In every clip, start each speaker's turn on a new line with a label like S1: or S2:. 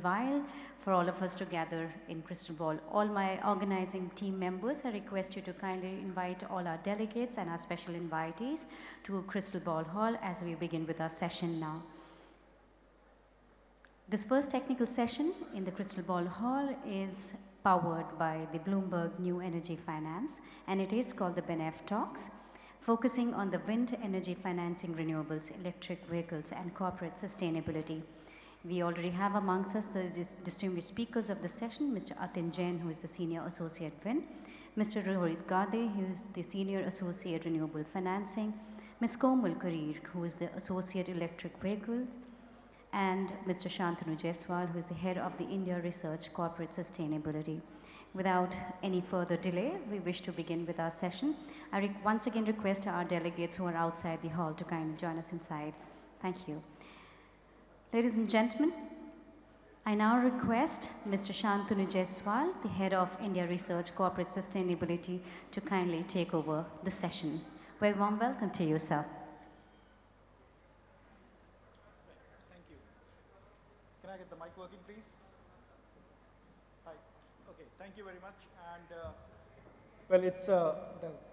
S1: while for all of us to gather in Crystal Ball. All my organizing team members, I request you to kindly invite all our delegates and our special invitees to Crystal Ball Hall as we begin with our session now. This first technical session in the Crystal Ball Hall is powered by the Bloomberg New Energy Finance, and it is called the BENEF Talks, focusing on the wind energy financing, renewables, electric vehicles, and corporate sustainability. We already have amongst us the distinguished speakers of the session, Mr. Atin Jain, who is the Senior Associate Wind, Mr. Rohit Gade, who is the Senior Associate Renewable Financing, Ms. Komal Karir, who is the Associate Electric Vehicles, and Mr. Shantanu Jaiswal, who is the Head of the India Research Corporate Sustainability. Without any further delay, we wish to begin with our session. I once again request our delegates who are outside the hall to kindly join us inside. Thank you. Ladies and gentlemen, I now request Mr. Shantanu Jaiswal, the Head of India Research Corporate Sustainability, to kindly take over the session. Very warm welcome to you, sir.
S2: Thank you. Can I get the mic working, please? Hi. Okay, thank you very much. And well, it's the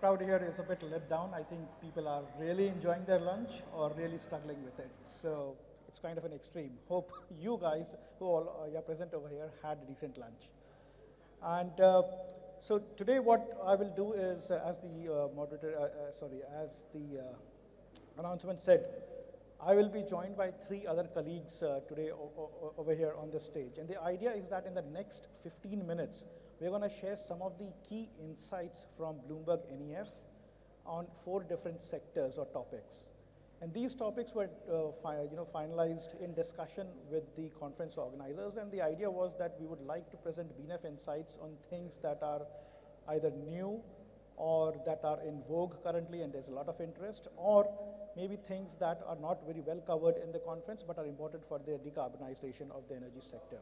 S2: crowd here is a bit let down. I think people are really enjoying their lunch or really struggling with it. So it's kind of an extreme. Hope you guys who all are present over here had a decent lunch. And so today what I will do is, as the as the announcement said, I will be joined by 3 other colleagues today over here on the stage. And the idea is that in the next 15 minutes, we're going to share some of the key insights from Bloomberg NEF on 4 different sectors or topics. And these topics were finalized in discussion with the conference organizers. And the idea was that we would like to present BNEF insights on things that are either new or that are in vogue currently and there's a lot of interest, or maybe things that are not very well covered in the conference but are important for the decarbonization of the energy sector.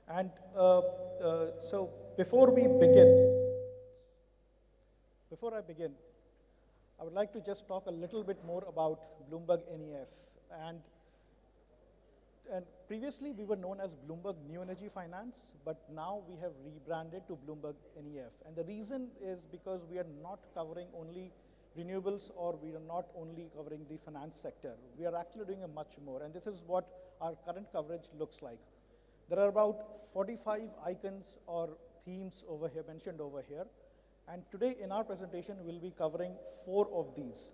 S2: And so before I begin, I would like to just talk a little bit more about Bloomberg NEF. And previously we were known as Bloomberg New Energy Finance, but now we have rebranded to Bloomberg NEF. And the reason is because we are not covering only renewables, or we are not only covering the finance sector. We are actually doing a much more, and this is what our current coverage looks like. There are about 45 icons or themes over here, mentioned over here. And today in our presentation, we'll be covering 4 of these.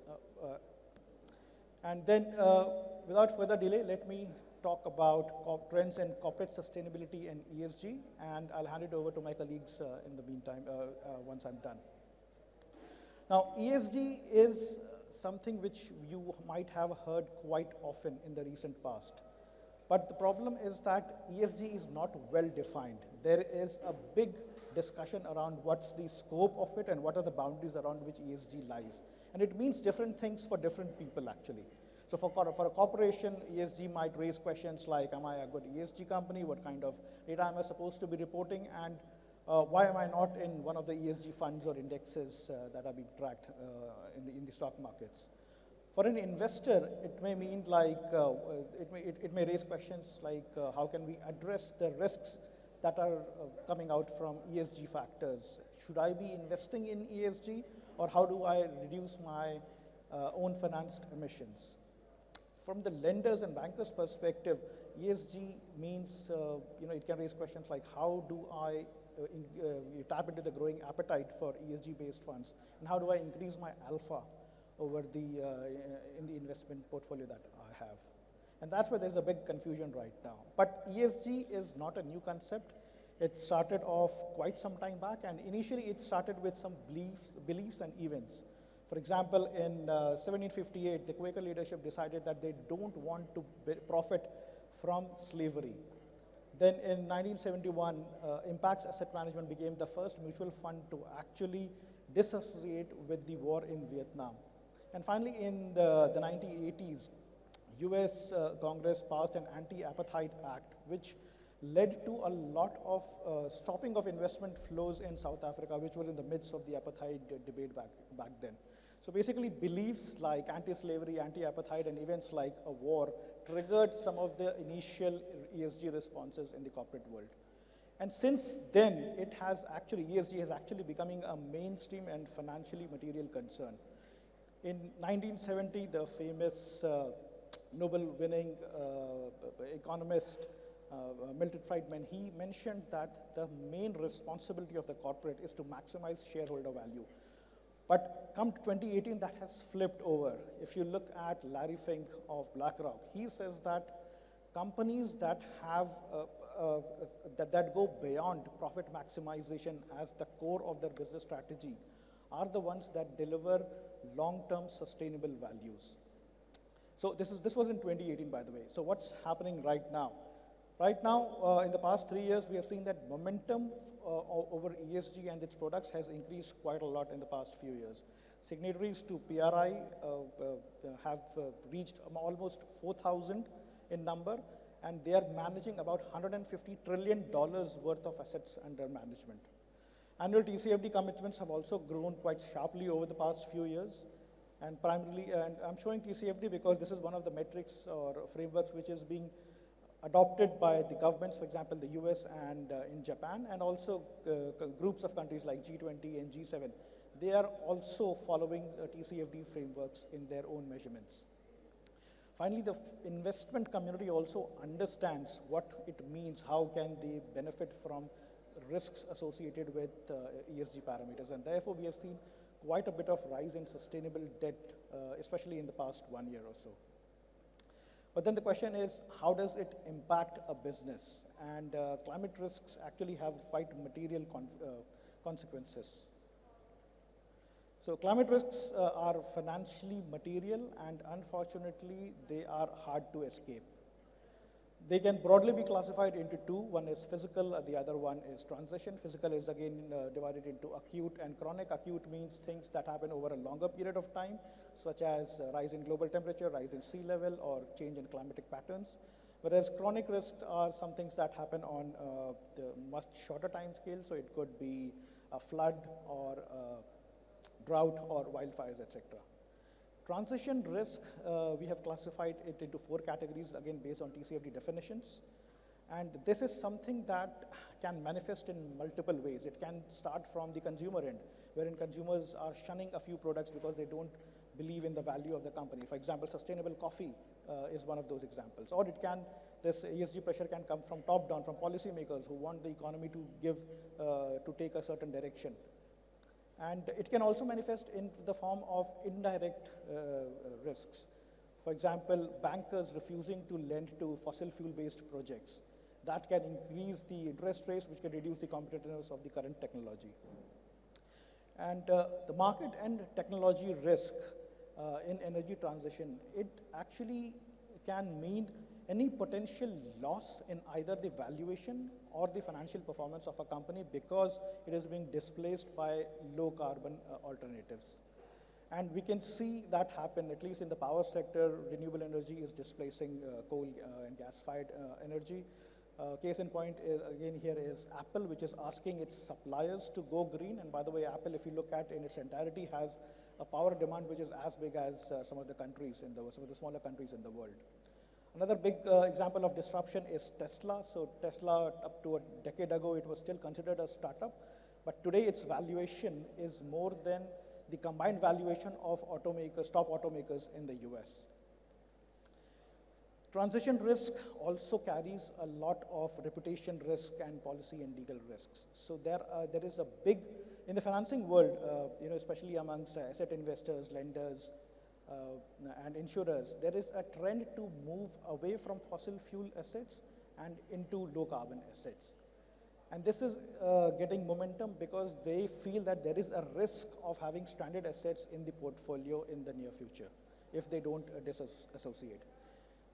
S2: And then without further delay, let me talk about trends in corporate sustainability and ESG, and I'll hand it over to my colleagues in the meantime, once I'm done. Now, ESG is something which you might have heard quite often in the recent past. But the problem is that ESG is not well defined. There is a big discussion around what's the scope of it and what are the boundaries around which ESG lies. And it means different things for different people, actually. So for a corporation, ESG might raise questions like, am I a good ESG company? What kind of data am I supposed to be reporting? And why am I not in one of the ESG funds or indexes that are being tracked in the stock markets? For an investor, it may mean like, it may raise questions like, how can we address the risks that are coming out from ESG factors? Should I be investing in ESG, or how do I reduce my own financed emissions? From the lenders and bankers' perspective, ESG means, it can raise questions like, how do I tap into the growing appetite for ESG-based funds, and how do I increase my alpha over in the investment portfolio that I have? And that's where there's a big confusion right now. But ESG is not a new concept. It started off quite some time back, and initially it started with some beliefs and events. For example, in 1758, the Quaker leadership decided that they don't want to profit from slavery. Then in 1971, Impacts Asset Management became the first mutual fund to actually disassociate with the war in Vietnam. And finally, in the 1980s, US Congress passed an Anti-Apartheid Act, which led to a lot of stopping of investment flows in South Africa, which was in the midst of the apartheid debate back then. So basically, beliefs like anti-slavery, anti-apartheid, and events like a war triggered some of the initial ESG responses in the corporate world. And since then, ESG has actually becoming a mainstream and financially material concern. In 1970, the famous Nobel-winning economist Milton Friedman, he mentioned that the main responsibility of the corporate is to maximize shareholder value. But come 2018, that has flipped over. If you look at Larry Fink of BlackRock, he says that companies that have that go beyond profit maximization as the core of their business strategy are the ones that deliver long-term sustainable values. So this was in 2018, by the way. So what's happening right now? Right now, in the past 3 years, we have seen that momentum over ESG and its products has increased quite a lot in the past few years. Signatories to PRI have reached almost 4,000 in number, and they are managing about $150 trillion worth of assets under management. Annual TCFD commitments have also grown quite sharply over the past few years, and primarily, and I'm showing TCFD because this is one of the metrics or frameworks which is being adopted by the governments, for example, the US and in Japan, and also groups of countries like G20 and G7. They are also following TCFD frameworks in their own measurements. Finally, the investment community also understands what it means, how can they benefit from risks associated with ESG parameters, and therefore we have seen quite a bit of rise in sustainable debt, especially in the past 1 year or so. But then the question is, how does it impact a business? And climate risks actually have quite material consequences. So climate risks are financially material, and unfortunately, they are hard to escape. They can broadly be classified into two. One is physical, the other one is transition. Physical is again divided into acute and chronic. Acute means things that happen over a longer period of time, such as rise in global temperature, rise in sea level, or change in climatic patterns. Whereas chronic risks are some things that happen on the much shorter time scale, so it could be a flood or drought or wildfires, etc. Transition risk, we have classified it into 4 categories, again based on TCFD definitions. And this is something that can manifest in multiple ways. It can start from the consumer end, wherein consumers are shunning a few products because they don't believe in the value of the company. For example, sustainable coffee is one of those examples. Or this ESG pressure can come from top down, from policymakers who want the economy to take a certain direction. And it can also manifest in the form of indirect risks. For example, bankers refusing to lend to fossil fuel-based projects. That can increase the interest rates, which can reduce the competitiveness of the current technology. And the market and technology risk in energy transition, it actually can mean any potential loss in either the valuation or the financial performance of a company because it is being displaced by low carbon alternatives. And we can see that happen, at least in the power sector. Renewable energy is displacing coal and gas-fired energy. Case in point, again here is Apple, which is asking its suppliers to go green. And by the way, Apple, if you look at in its entirety, has a power demand which is as big as some of the smaller countries in the world. Another big example of disruption is Tesla. So Tesla, up to a decade ago, it was still considered a startup, but today its valuation is more than the combined valuation of top automakers in the US. Transition risk also carries a lot of reputation risk and policy and legal risks. So there is a big, in the financing world, especially amongst asset investors, lenders, and insurers, there is a trend to move away from fossil fuel assets and into low carbon assets. And this is getting momentum because they feel that there is a risk of having stranded assets in the portfolio in the near future if they don't disassociate.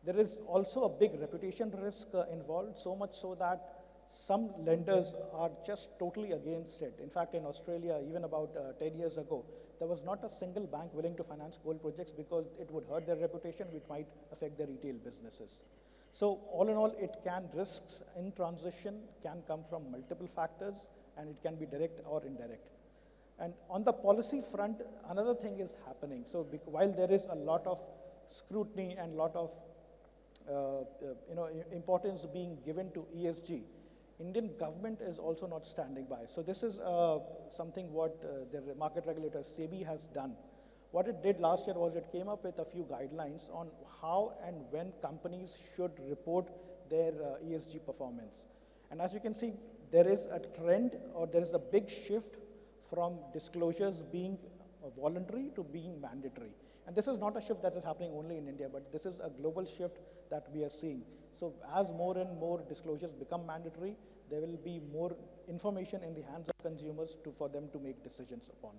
S2: There is also a big reputation risk involved, so much so that some lenders are just totally against it. In fact, in Australia, even about 10 years ago, there was not a single bank willing to finance coal projects because it would hurt their reputation, which might affect their retail businesses. So all in all, risks in transition can come from multiple factors, and it can be direct or indirect. And on the policy front, another thing is happening. So while there is a lot of scrutiny and a lot of importance being given to ESG, Indian government is also not standing by. So this is something what the market regulator SEBI has done. What it did last year was it came up with a few guidelines on how and when companies should report their ESG performance. And as you can see, there is a trend, or there is a big shift from disclosures being voluntary to being mandatory. And this is not a shift that is happening only in India, but this is a global shift that we are seeing. So as more and more disclosures become mandatory, there will be more information in the hands of consumers for them to make decisions upon.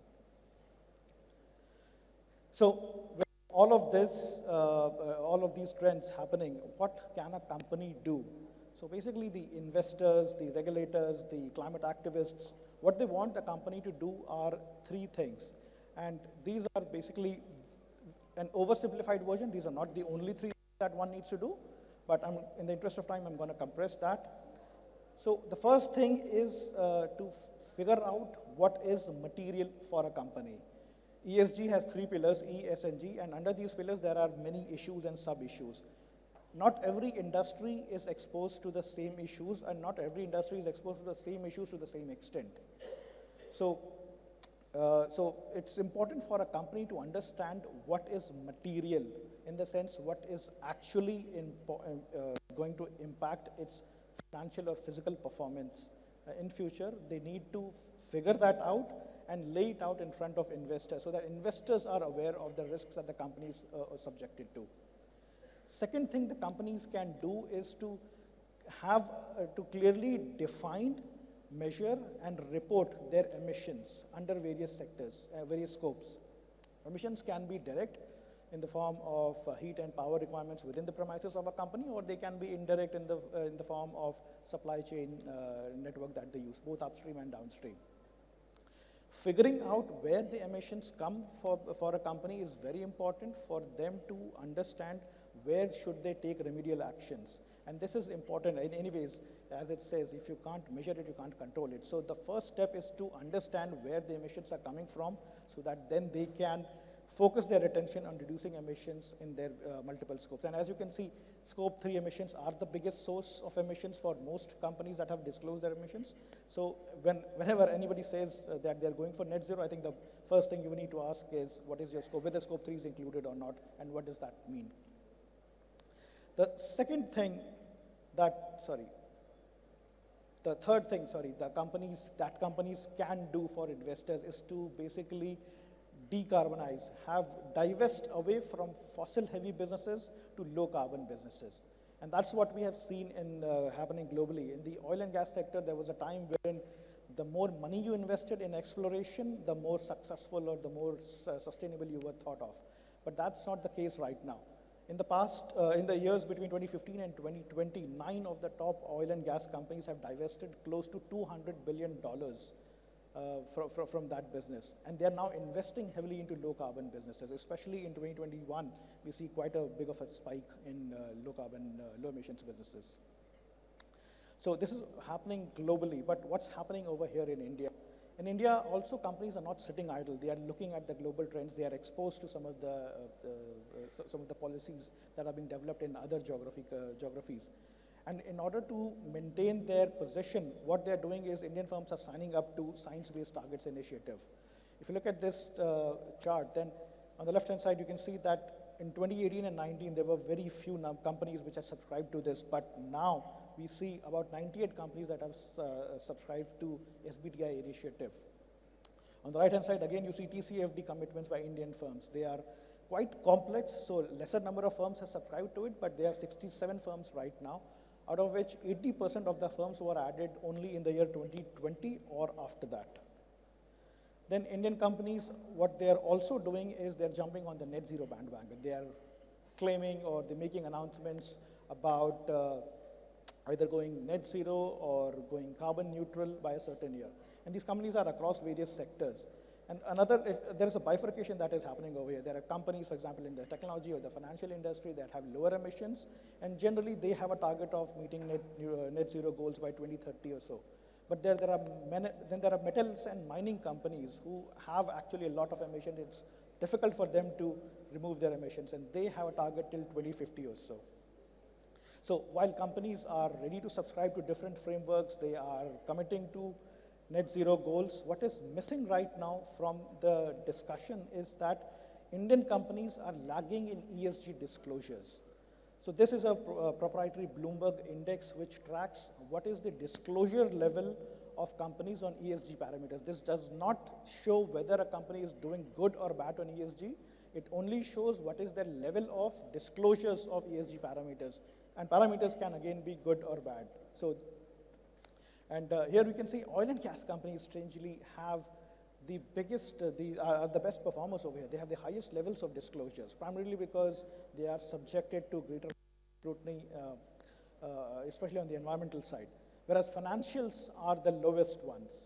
S2: So with all of this, all of these trends happening, what can a company do? So basically the investors, the regulators, the climate activists, what they want a company to do are three things. And these are basically an oversimplified version. These are not the only three that one needs to do, but in the interest of time, I'm going to compress that. So the first thing is to figure out what is material for a company. ESG has three pillars, E, S, and G, and under these pillars, there are many issues and sub-issues. Not every industry is exposed to the same issues, and not every industry is exposed to the same issues to the same extent. So it's important for a company to understand what is material, in the sense what is actually going to impact its financial or physical performance in future. They need to figure that out and lay it out in front of investors so that investors are aware of the risks that the companies are subjected to. Second thing the companies can do is to have to clearly define, measure, and report their emissions under various sectors, various scopes. Emissions can be direct in the form of heat and power requirements within the premises of a company, or they can be indirect in the form of supply chain network that they use, both upstream and downstream. Figuring out where the emissions come for a company is very important for them to understand where should they take remedial actions. And this is important in anyways, as it says, if you can't measure it, you can't control it. So the first step is to understand where the emissions are coming from, so that then they can focus their attention on reducing emissions in their multiple scopes. And as you can see, scope 3 emissions are the biggest source of emissions for most companies that have disclosed their emissions. So whenever anybody says that they're going for net zero, I think the first thing you need to ask is, what is your scope, whether scope 3 is included or not, and what does that mean? The second thing the third thing, that companies can do for investors is to basically decarbonize, divest away from fossil-heavy businesses to low-carbon businesses. And that's what we have seen happening globally. In the oil and gas sector, there was a time wherein the more money you invested in exploration, the more successful or the more sustainable you were thought of. But that's not the case right now. In the past, in the years between 2015 and 2020, 9 of the top oil and gas companies have divested close to $200 billion from that business. And they're now investing heavily into low-carbon businesses. Especially in 2021, we see quite a big of a spike in low-emissions businesses. So this is happening globally, but what's happening over here in India? In India, also companies are not sitting idle. They are looking at the global trends. They are exposed to some of the policies that are being developed in other geographies. And in order to maintain their position, what they're doing is Indian firms are signing up to Science-Based Targets Initiative. If you look at this chart, then on the left-hand side, you can see that in 2018 and 19, there were very few companies which had subscribed to this, but now we see about 98 companies that have subscribed to SBTi initiative. On the right-hand side, again, you see TCFD commitments by Indian firms. They are quite complex, so lesser number of firms have subscribed to it, but there are 67 firms right now, out of which 80% of the firms were added only in the year 2020 or after that. Then Indian companies, what they're also doing is they're jumping on the net zero bandwagon. They are claiming or they're making announcements about either going net zero or going carbon neutral by a certain year. And these companies are across various sectors. And there is a bifurcation that is happening over here. There are companies, for example, in the technology or the financial industry that have lower emissions, and generally they have a target of meeting net zero goals by 2030 or so. But then there are metals and mining companies who have actually a lot of emissions. It's difficult for them to remove their emissions, and they have a target till 2050 or so. So while companies are ready to subscribe to different frameworks, they are committing to net zero goals, what is missing right now from the discussion is that Indian companies are lagging in ESG disclosures. So this is a proprietary Bloomberg index which tracks what is the disclosure level of companies on ESG parameters. This does not show whether a company is doing good or bad on ESG. It only shows what is the level of disclosures of ESG parameters. And parameters can again be good or bad. So, and here we can see oil and gas companies strangely have the biggest, the best performers over here. They have the highest levels of disclosures, primarily because they are subjected to greater scrutiny, especially on the environmental side, whereas financials are the lowest ones.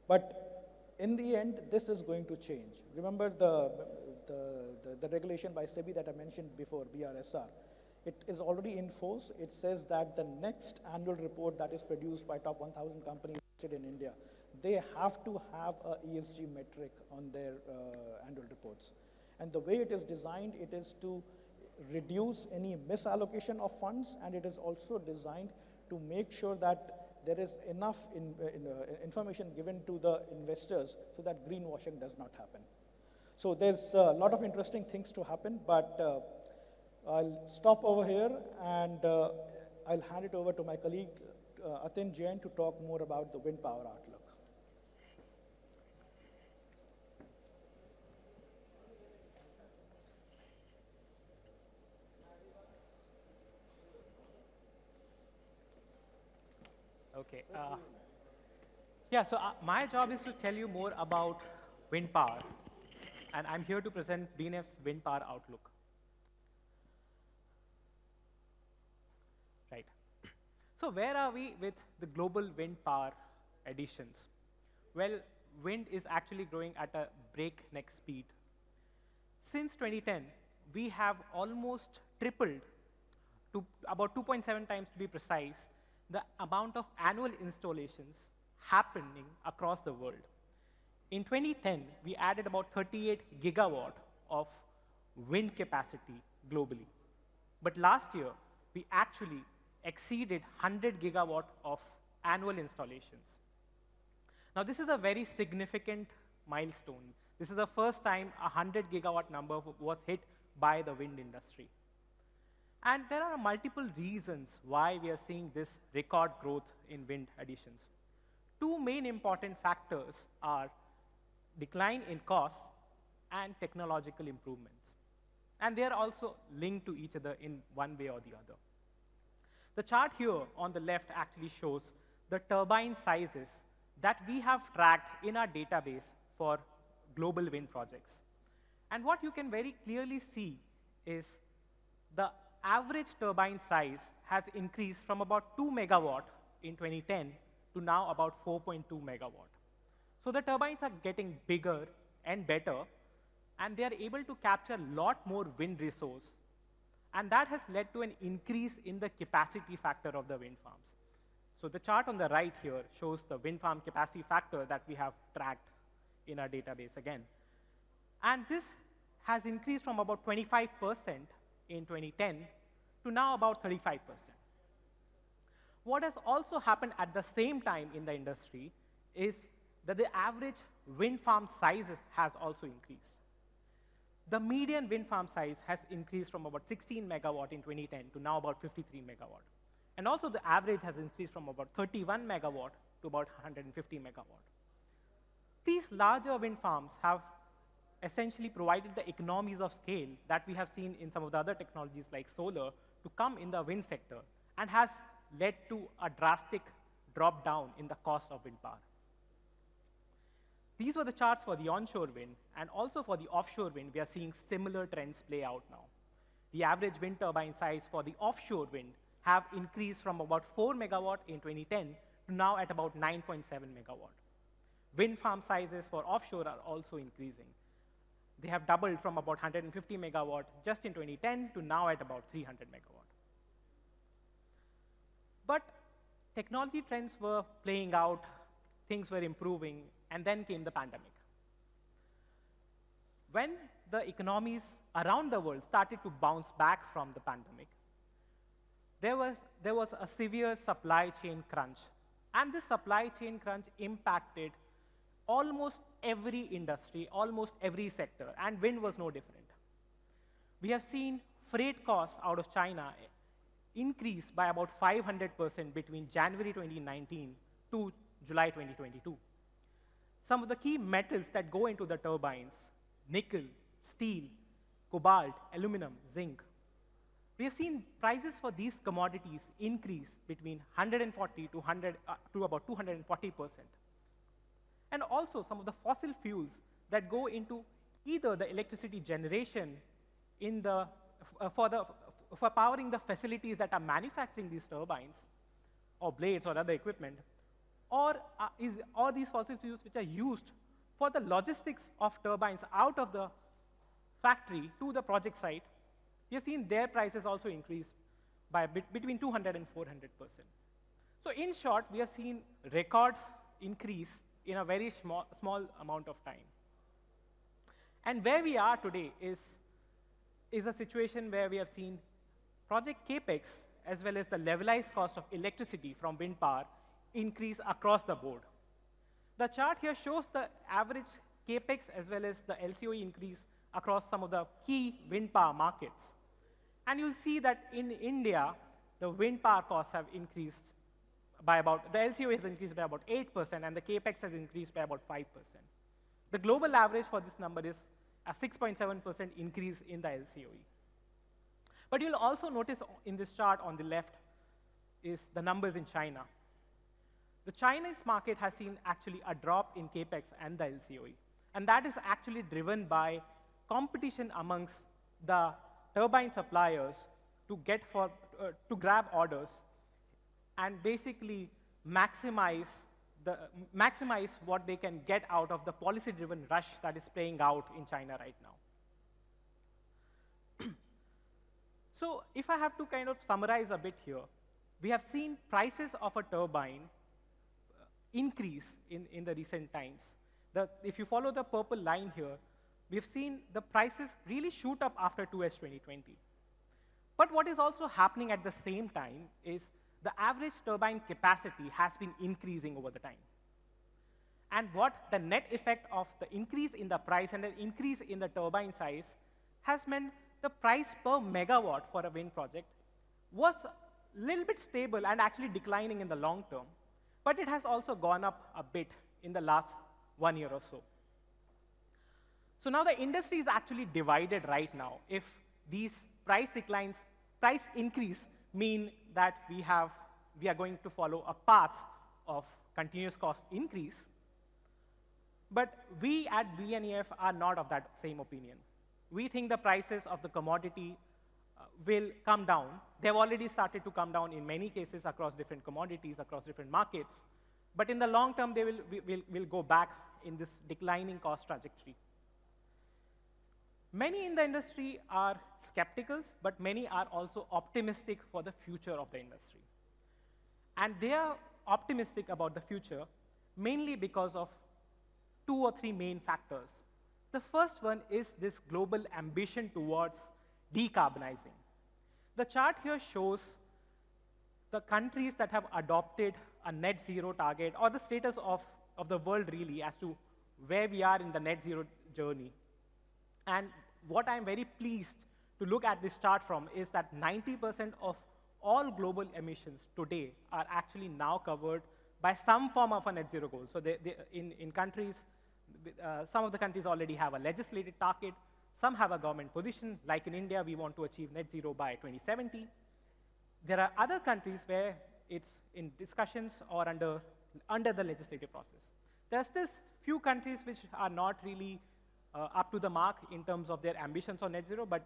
S2: But in the end, this is going to change. Remember the regulation by SEBI that I mentioned before, BRSR. It is already in force. It says that the next annual report that is produced by top 1,000 companies listed in India, they have to have a ESG metric on their annual reports. And the way it is designed, it is to reduce any misallocation of funds, and it is also designed to make sure that there is enough information given to the investors so that greenwashing does not happen. So there's a lot of interesting things to happen, but I'll stop over here and I'll hand it over to my colleague Atin Jain to talk more about the wind power outlook.
S3: Okay. Yeah, so my job is to tell you more about wind power, and I'm here to present BNF's wind power outlook. Right. So where are we with the global wind power additions? Well, wind is actually growing at a breakneck speed. Since 2010, we have almost tripled to about 2.7 times to be precise, the amount of annual installations happening across the world. In 2010, we added about 38 gigawatt of wind capacity globally. But last year, we actually exceeded 100 gigawatt of annual installations. Now, this is a very significant milestone. This is the first time a 100 gigawatt number was hit by the wind industry. And there are multiple reasons why we are seeing this record growth in wind additions. Two main important factors are decline in costs and technological improvements. And they are also linked to each other in one way or the other. The chart here on the left actually shows the turbine sizes that we have tracked in our database for global wind projects. And what you can very clearly see is the average turbine size has increased from about 2 megawatt in 2010 to now about 4.2 megawatt. So the turbines are getting bigger and better, and they are able to capture a lot more wind resource. And that has led to an increase in the capacity factor of the wind farms. So the chart on the right here shows the wind farm capacity factor that we have tracked in our database again. And this has increased from about 25% in 2010 to now about 35%. What has also happened at the same time in the industry is that the average wind farm size has also increased. The median wind farm size has increased from about 16 megawatt in 2010 to now about 53 megawatt. And also the average has increased from about 31 megawatt to about 150 megawatt. These larger wind farms have essentially provided the economies of scale that we have seen in some of the other technologies like solar to come in the wind sector, and has led to a drastic drop down in the cost of wind power. These were the charts for the onshore wind, and also for the offshore wind, we are seeing similar trends play out now. The average wind turbine size for the offshore wind have increased from about 4 megawatt in 2010 to now at about 9.7 megawatt. Wind farm sizes for offshore are also increasing. They have doubled from about 150 megawatt just in 2010 to now at about 300 megawatt. But technology trends were playing out, things were improving, and then came the pandemic. When the economies around the world started to bounce back from the pandemic, there was a severe supply chain crunch. And this supply chain crunch impacted almost every industry, almost every sector, and wind was no different. We have seen freight costs out of China increase by about 500% between January 2019 to July 2022. Some of the key metals that go into the turbines, nickel, steel, cobalt, aluminum, zinc, we have seen prices for these commodities increase between 140 to about 240%. And also some of the fossil fuels that go into either the electricity generation in the, for powering the facilities that are manufacturing these turbines or blades or other equipment, or these fossil fuels which are used for the logistics of turbines out of the factory to the project site, we have seen their prices also increase by between 200 and 400%. So in short, we have seen record increase in a very small amount of time. And where we are today is a situation where we have seen project capex as well as the levelized cost of electricity from wind power increase across the board. The chart here shows the average capex as well as the LCOE increase across some of the key wind power markets. And you'll see that in India, the wind power costs have increased by about, the LCOE has increased by about 8%, and the capex has increased by about 5%. The global average for this number is a 6.7% increase in the LCOE. But you'll also notice in this chart on the left is the numbers in China. The Chinese market has seen actually a drop in capex and the LCOE. And that is actually driven by competition amongst the turbine suppliers to grab orders and basically maximize what they can get out of the policy-driven rush that is playing out in China right now. So if I have to kind of summarize a bit here, we have seen prices of a turbine increase in the recent times. If you follow the purple line here, we've seen the prices really shoot up after 2S 2020. But what is also happening at the same time is the average turbine capacity has been increasing over the time. And what the net effect of the increase in the price and the increase in the turbine size has meant the price per megawatt for a wind project was a little bit stable and actually declining in the long term, but it has also gone up a bit in the last 1 year or so. So now the industry is actually divided right now. If these price increase mean that we are going to follow a path of continuous cost increase, but we at BNEF are not of that same opinion. We think the prices of the commodity will come down. They've already started to come down in many cases across different commodities, across different markets. But in the long term, they will go back in this declining cost trajectory. Many in the industry are skeptical, but many are also optimistic for the future of the industry. And they are optimistic about the future mainly because of 2 or 3 main factors. The first one is this global ambition towards decarbonizing. The chart here shows the countries that have adopted a net zero target, or the status of the world really as to where we are in the net zero journey. And what I'm very pleased to look at this chart from is that 90% of all global emissions today are actually now covered by some form of a net zero goal. So in countries, some of the countries already have a legislated target, some have a government position, like in India, we want to achieve net zero by 2070. There are other countries where it's in discussions or under the legislative process. There are still few countries which are not really up to the mark in terms of their ambitions on net zero, but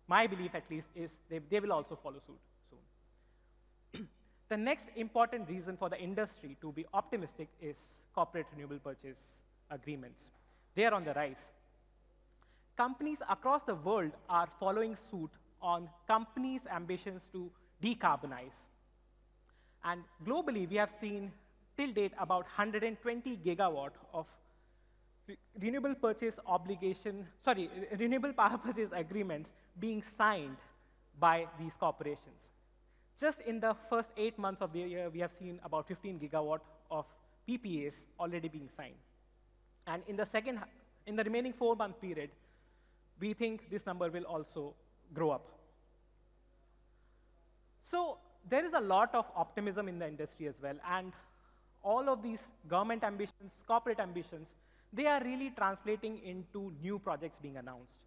S3: my belief at least is they will also follow suit soon. The next important reason for the industry to be optimistic is corporate renewable purchase agreements. They are on the rise. Companies across the world are following suit on companies' ambitions to decarbonize. And globally, we have seen till date about 120 gigawatt of renewable power purchase agreements being signed by these corporations. Just in the first 8 months of the year, we have seen about 15 gigawatt of PPAs already being signed. And in the remaining 4-month period, we think this number will also grow up. So there is a lot of optimism in the industry as well, and all of these government ambitions, corporate ambitions, they are really translating into new projects being announced.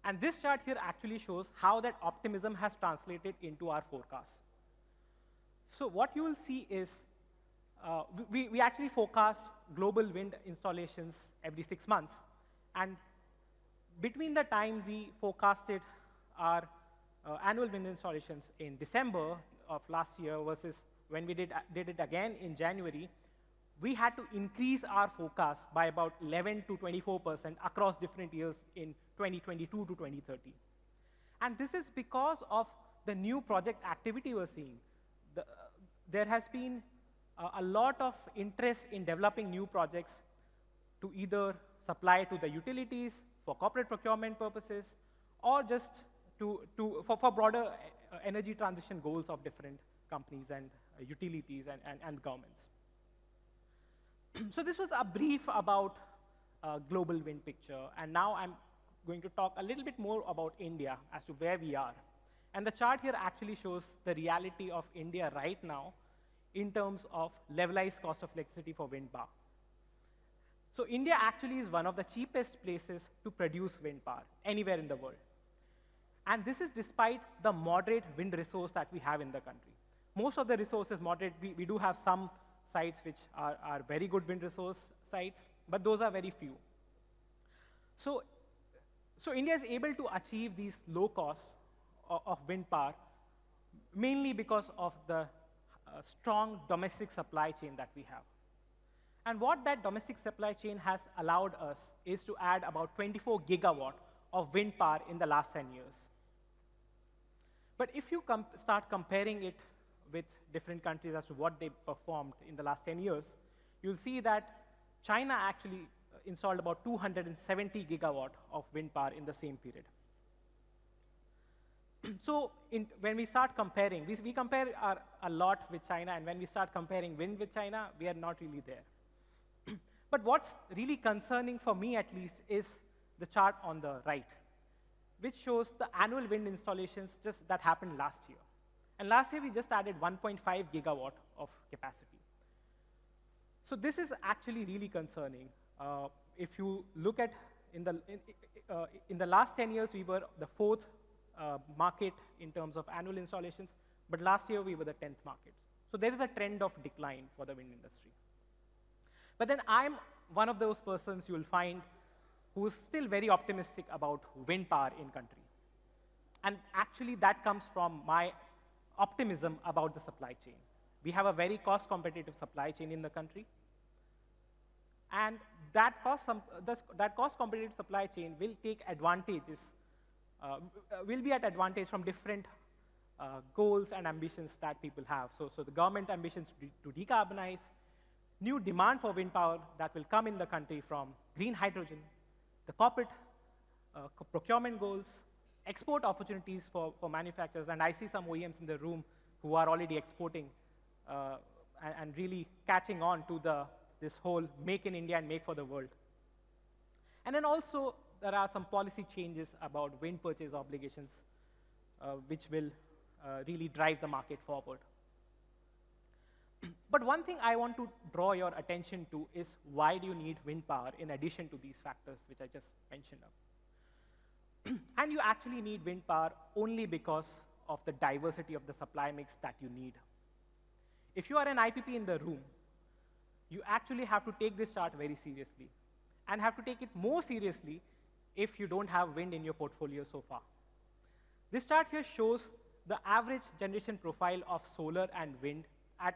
S3: And this chart here actually shows how that optimism has translated into our forecast. So what you will see is, we actually forecast global wind installations every 6 months. And between the time we forecasted our annual wind installations in December of last year versus when we did it again in January, we had to increase our forecast by about 11 to 24% across different years in 2022 to 2030. And this is because of the new project activity we're seeing. There has been a lot of interest in developing new projects to either supply to the utilities for corporate procurement purposes, or just for broader energy transition goals of different companies and utilities and governments. So this was a brief about global wind picture, and now I'm going to talk a little bit more about India as to where we are. And the chart here actually shows the reality of India right now in terms of levelized cost of electricity for wind power. So India actually is one of the cheapest places to produce wind power anywhere in the world. And this is despite the moderate wind resource that we have in the country. Most of the resources moderate. We do have some sites which are very good wind resource sites, but those are very few. So India is able to achieve these low costs of wind power mainly because of the strong domestic supply chain that we have. And what that domestic supply chain has allowed us is to add about 24 gigawatt of wind power in the last 10 years. But if you start comparing it with different countries as to what they performed in the last 10 years, you'll see that China actually installed about 270 gigawatt of wind power in the same period. So when we start comparing, we compare a lot with China, and when we start comparing wind with China, we are not really there. But what's really concerning for me at least is the chart on the right, which shows the annual wind installations just that happened last year. And last year we just added 1.5 gigawatt of capacity. So this is actually really concerning. If you look at in the last 10 years, we were the 4th market in terms of annual installations, but last year we were the 10th market. So there is a trend of decline for the wind industry. But then I'm one of those persons you will find who is still very optimistic about wind power in country. And actually that comes from my optimism about the supply chain. We have a very cost competitive supply chain in the country. And that cost competitive supply chain will take advantages, will be at advantage from different goals and ambitions that people have. So the government ambitions to decarbonize, new demand for wind power that will come in the country from green hydrogen, the corporate procurement goals, export opportunities for manufacturers, and I see some OEMs in the room who are already exporting and really catching on to this whole make in India and make for the world. And then also there are some policy changes about wind purchase obligations which will really drive the market forward. But one thing I want to draw your attention to is why do you need wind power in addition to these factors which I just mentioned. And you actually need wind power only because of the diversity of the supply mix that you need. If you are an IPP in the room, you actually have to take this chart very seriously and have to take it more seriously if you don't have wind in your portfolio so far. This chart here shows the average generation profile of solar and wind at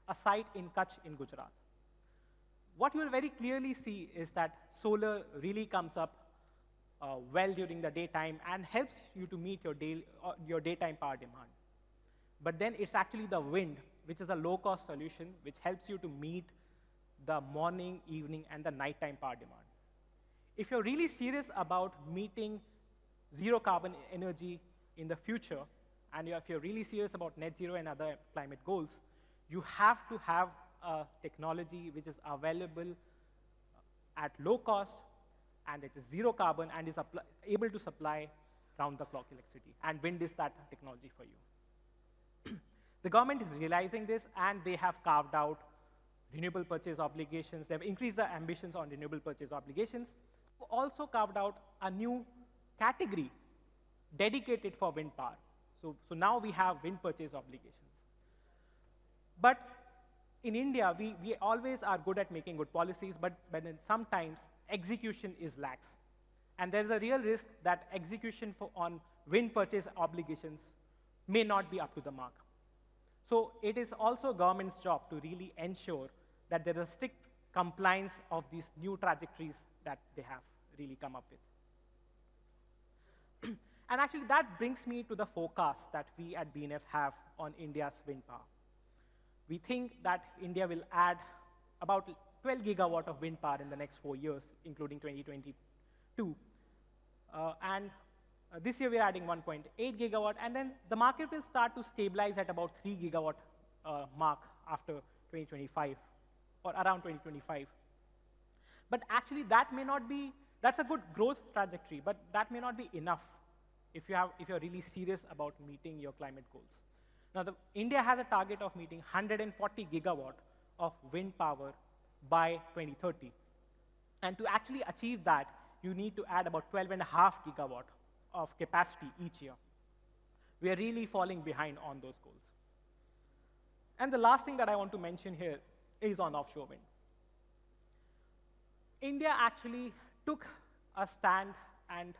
S3: a site in Kutch in Gujarat. What you will very clearly see is that solar really comes up well during the daytime and helps you to meet your daytime power demand. But then it's actually the wind, which is a low-cost solution, which helps you to meet the morning, evening, and the nighttime power demand. If you're really serious about meeting zero carbon energy in the future and if you're really serious about net zero and other climate goals, you have to have a technology which is available at low cost, and it is zero carbon, and is able to supply round-the-clock electricity. And wind is that technology for you. The government is realizing this, and they have carved out renewable purchase obligations. They've increased the ambitions on renewable purchase obligations. Also carved out a new category dedicated for wind power. So now we have wind purchase obligations. But in India, we always are good at making good policies, but then sometimes execution is lax. And there's a real risk that execution on wind purchase obligations may not be up to the mark. So it is also government's job to really ensure that there is strict compliance of these new trajectories that they have really come up with. And actually, that brings me to the forecast that we at BNF have on India's wind power. We think that India will add about 12 gigawatt of wind power in the next 4 years, including 2022. This year we're adding 1.8 gigawatt, and then the market will start to stabilize at about 3 gigawatt mark after 2025, or around 2025. But actually that may not be, that's a good growth trajectory, but that may not be enough if you're really serious about meeting your climate goals. Now, India has a target of meeting 140 gigawatt of wind power by 2030. And to actually achieve that, you need to add about 12.5 gigawatt of capacity each year. We are really falling behind on those goals. And the last thing that I want to mention here is on offshore wind. India actually took a stand and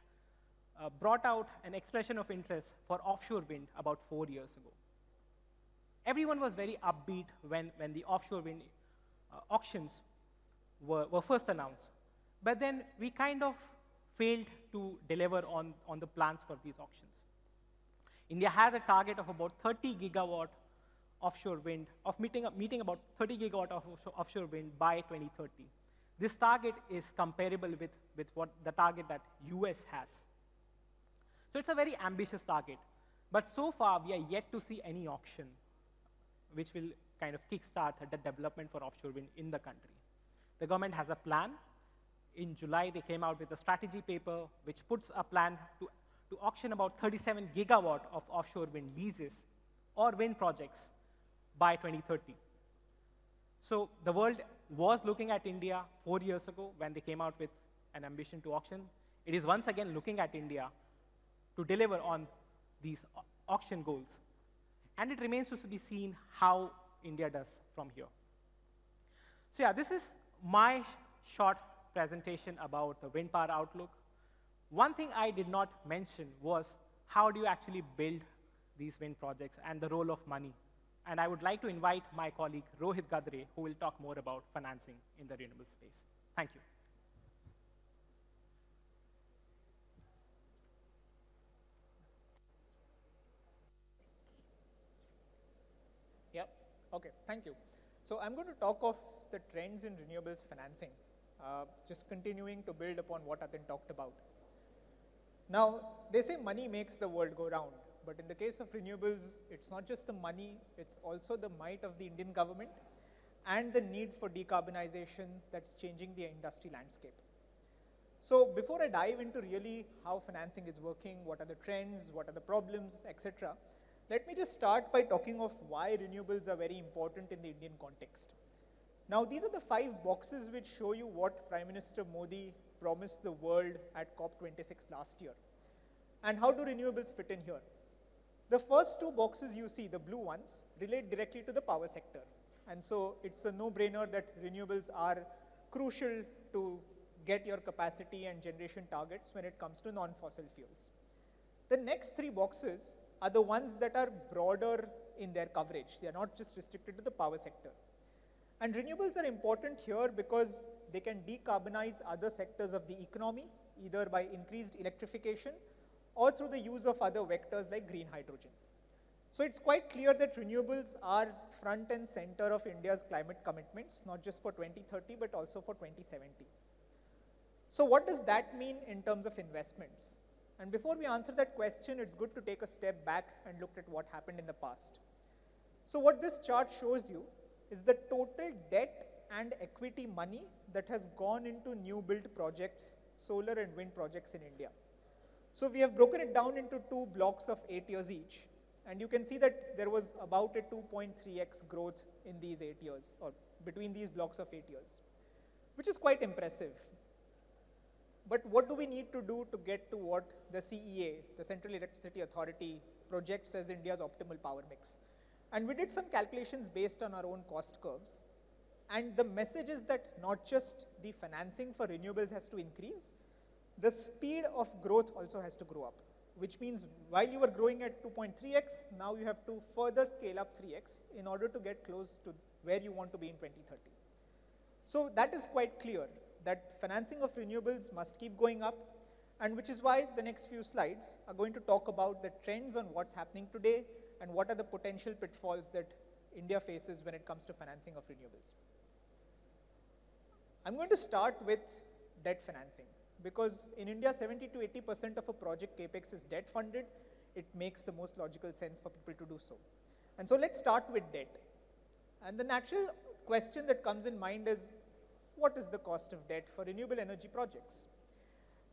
S3: brought out an expression of interest for offshore wind about 4 years ago. Everyone was very upbeat when the offshore wind auctions were first announced. But then we kind of failed to deliver on the plans for these auctions. India has a target of about 30 gigawatt offshore wind, of meeting about 30 gigawatt of offshore wind by 2030. This target is comparable with what the target that US has. So it's a very ambitious target. But so far, we are yet to see any auction which will kind of kickstart the development for offshore wind in the country. The government has a plan. In July, they came out with a strategy paper which puts a plan to auction about 37 gigawatt of offshore wind leases or wind projects by 2030. So the world was looking at India 4 years ago when they came out with an ambition to auction. It is once again looking at India to deliver on these auction goals. And it remains to be seen how India does from here. So yeah, this is my short presentation about the wind power outlook. One thing I did not mention was how do you actually build these wind projects and the role of money. And I would like to invite my colleague Rohit Gadre, who will talk more about financing in the renewable space. Thank you.
S4: Yep. Okay, thank you. So I'm going to talk of the trends in renewables financing, just continuing to build upon what Atin talked about. Now, they say money makes the world go round, but in the case of renewables, it's not just the money, it's also the might of the Indian government and the need for decarbonization that's changing the industry landscape. So before I dive into really how financing is working, what are the trends, what are the problems, etc., let me just start by talking of why renewables are very important in the Indian context. Now, these are the 5 boxes which show you what Prime Minister Modi promised the world at COP26 last year. And how do renewables fit in here? The first 2 boxes you see, the blue ones, relate directly to the power sector. And so it's a no-brainer that renewables are crucial to get your capacity and generation targets when it comes to non-fossil fuels. The next 3 boxes are the ones that are broader in their coverage. They are not just restricted to the power sector. And renewables are important here because they can decarbonize other sectors of the economy, either by increased electrification or through the use of other vectors like green hydrogen. So it's quite clear that renewables are front and center of India's climate commitments, not just for 2030, but also for 2070. So what does that mean in terms of investments? And before we answer that question, it's good to take a step back and look at what happened in the past. So what this chart shows you is the total debt and equity money that has gone into new build projects, solar and wind projects in India. So we have broken it down into two blocks of 8 years each. And you can see that there was about a 2.3x growth in these 8 years, or between these blocks of 8 years, which is quite impressive. But what do we need to do to get to what the CEA, the Central Electricity Authority, projects as India's optimal power mix? And we did some calculations based on our own cost curves. And the message is that not just the financing for renewables has to increase, the speed of growth also has to grow up, which means while you were growing at 2.3x, now you have to further scale up 3x in order to get close to where you want to be in 2030. So that is quite clear, that financing of renewables must keep going up, and which is why the next few slides are going to talk about the trends on what's happening today and what are the potential pitfalls that India faces when it comes to financing of renewables. I'm going to start with debt financing, because in India 70 to 80% of a project capex is debt funded. It makes the most logical sense for people to do so. And so let's start with debt. And the natural question that comes in mind is, what is the cost of debt for renewable energy projects?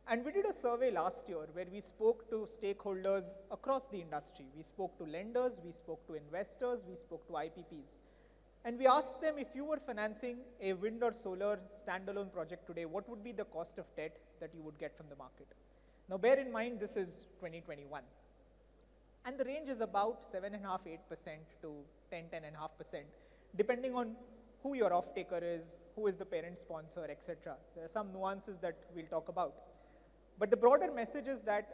S4: And we did a survey last year where we spoke to stakeholders across the industry. We spoke to lenders, we spoke to investors, we spoke to IPPs. And we asked them, if you were financing a wind or solar standalone project today, what would be the cost of debt that you would get from the market? Now bear in mind, this is 2021. And the range is about 7.5%, 8% to 10.5%, depending on who your off-taker is, who is the parent sponsor, etc. There are some nuances that we'll talk about. But the broader message is that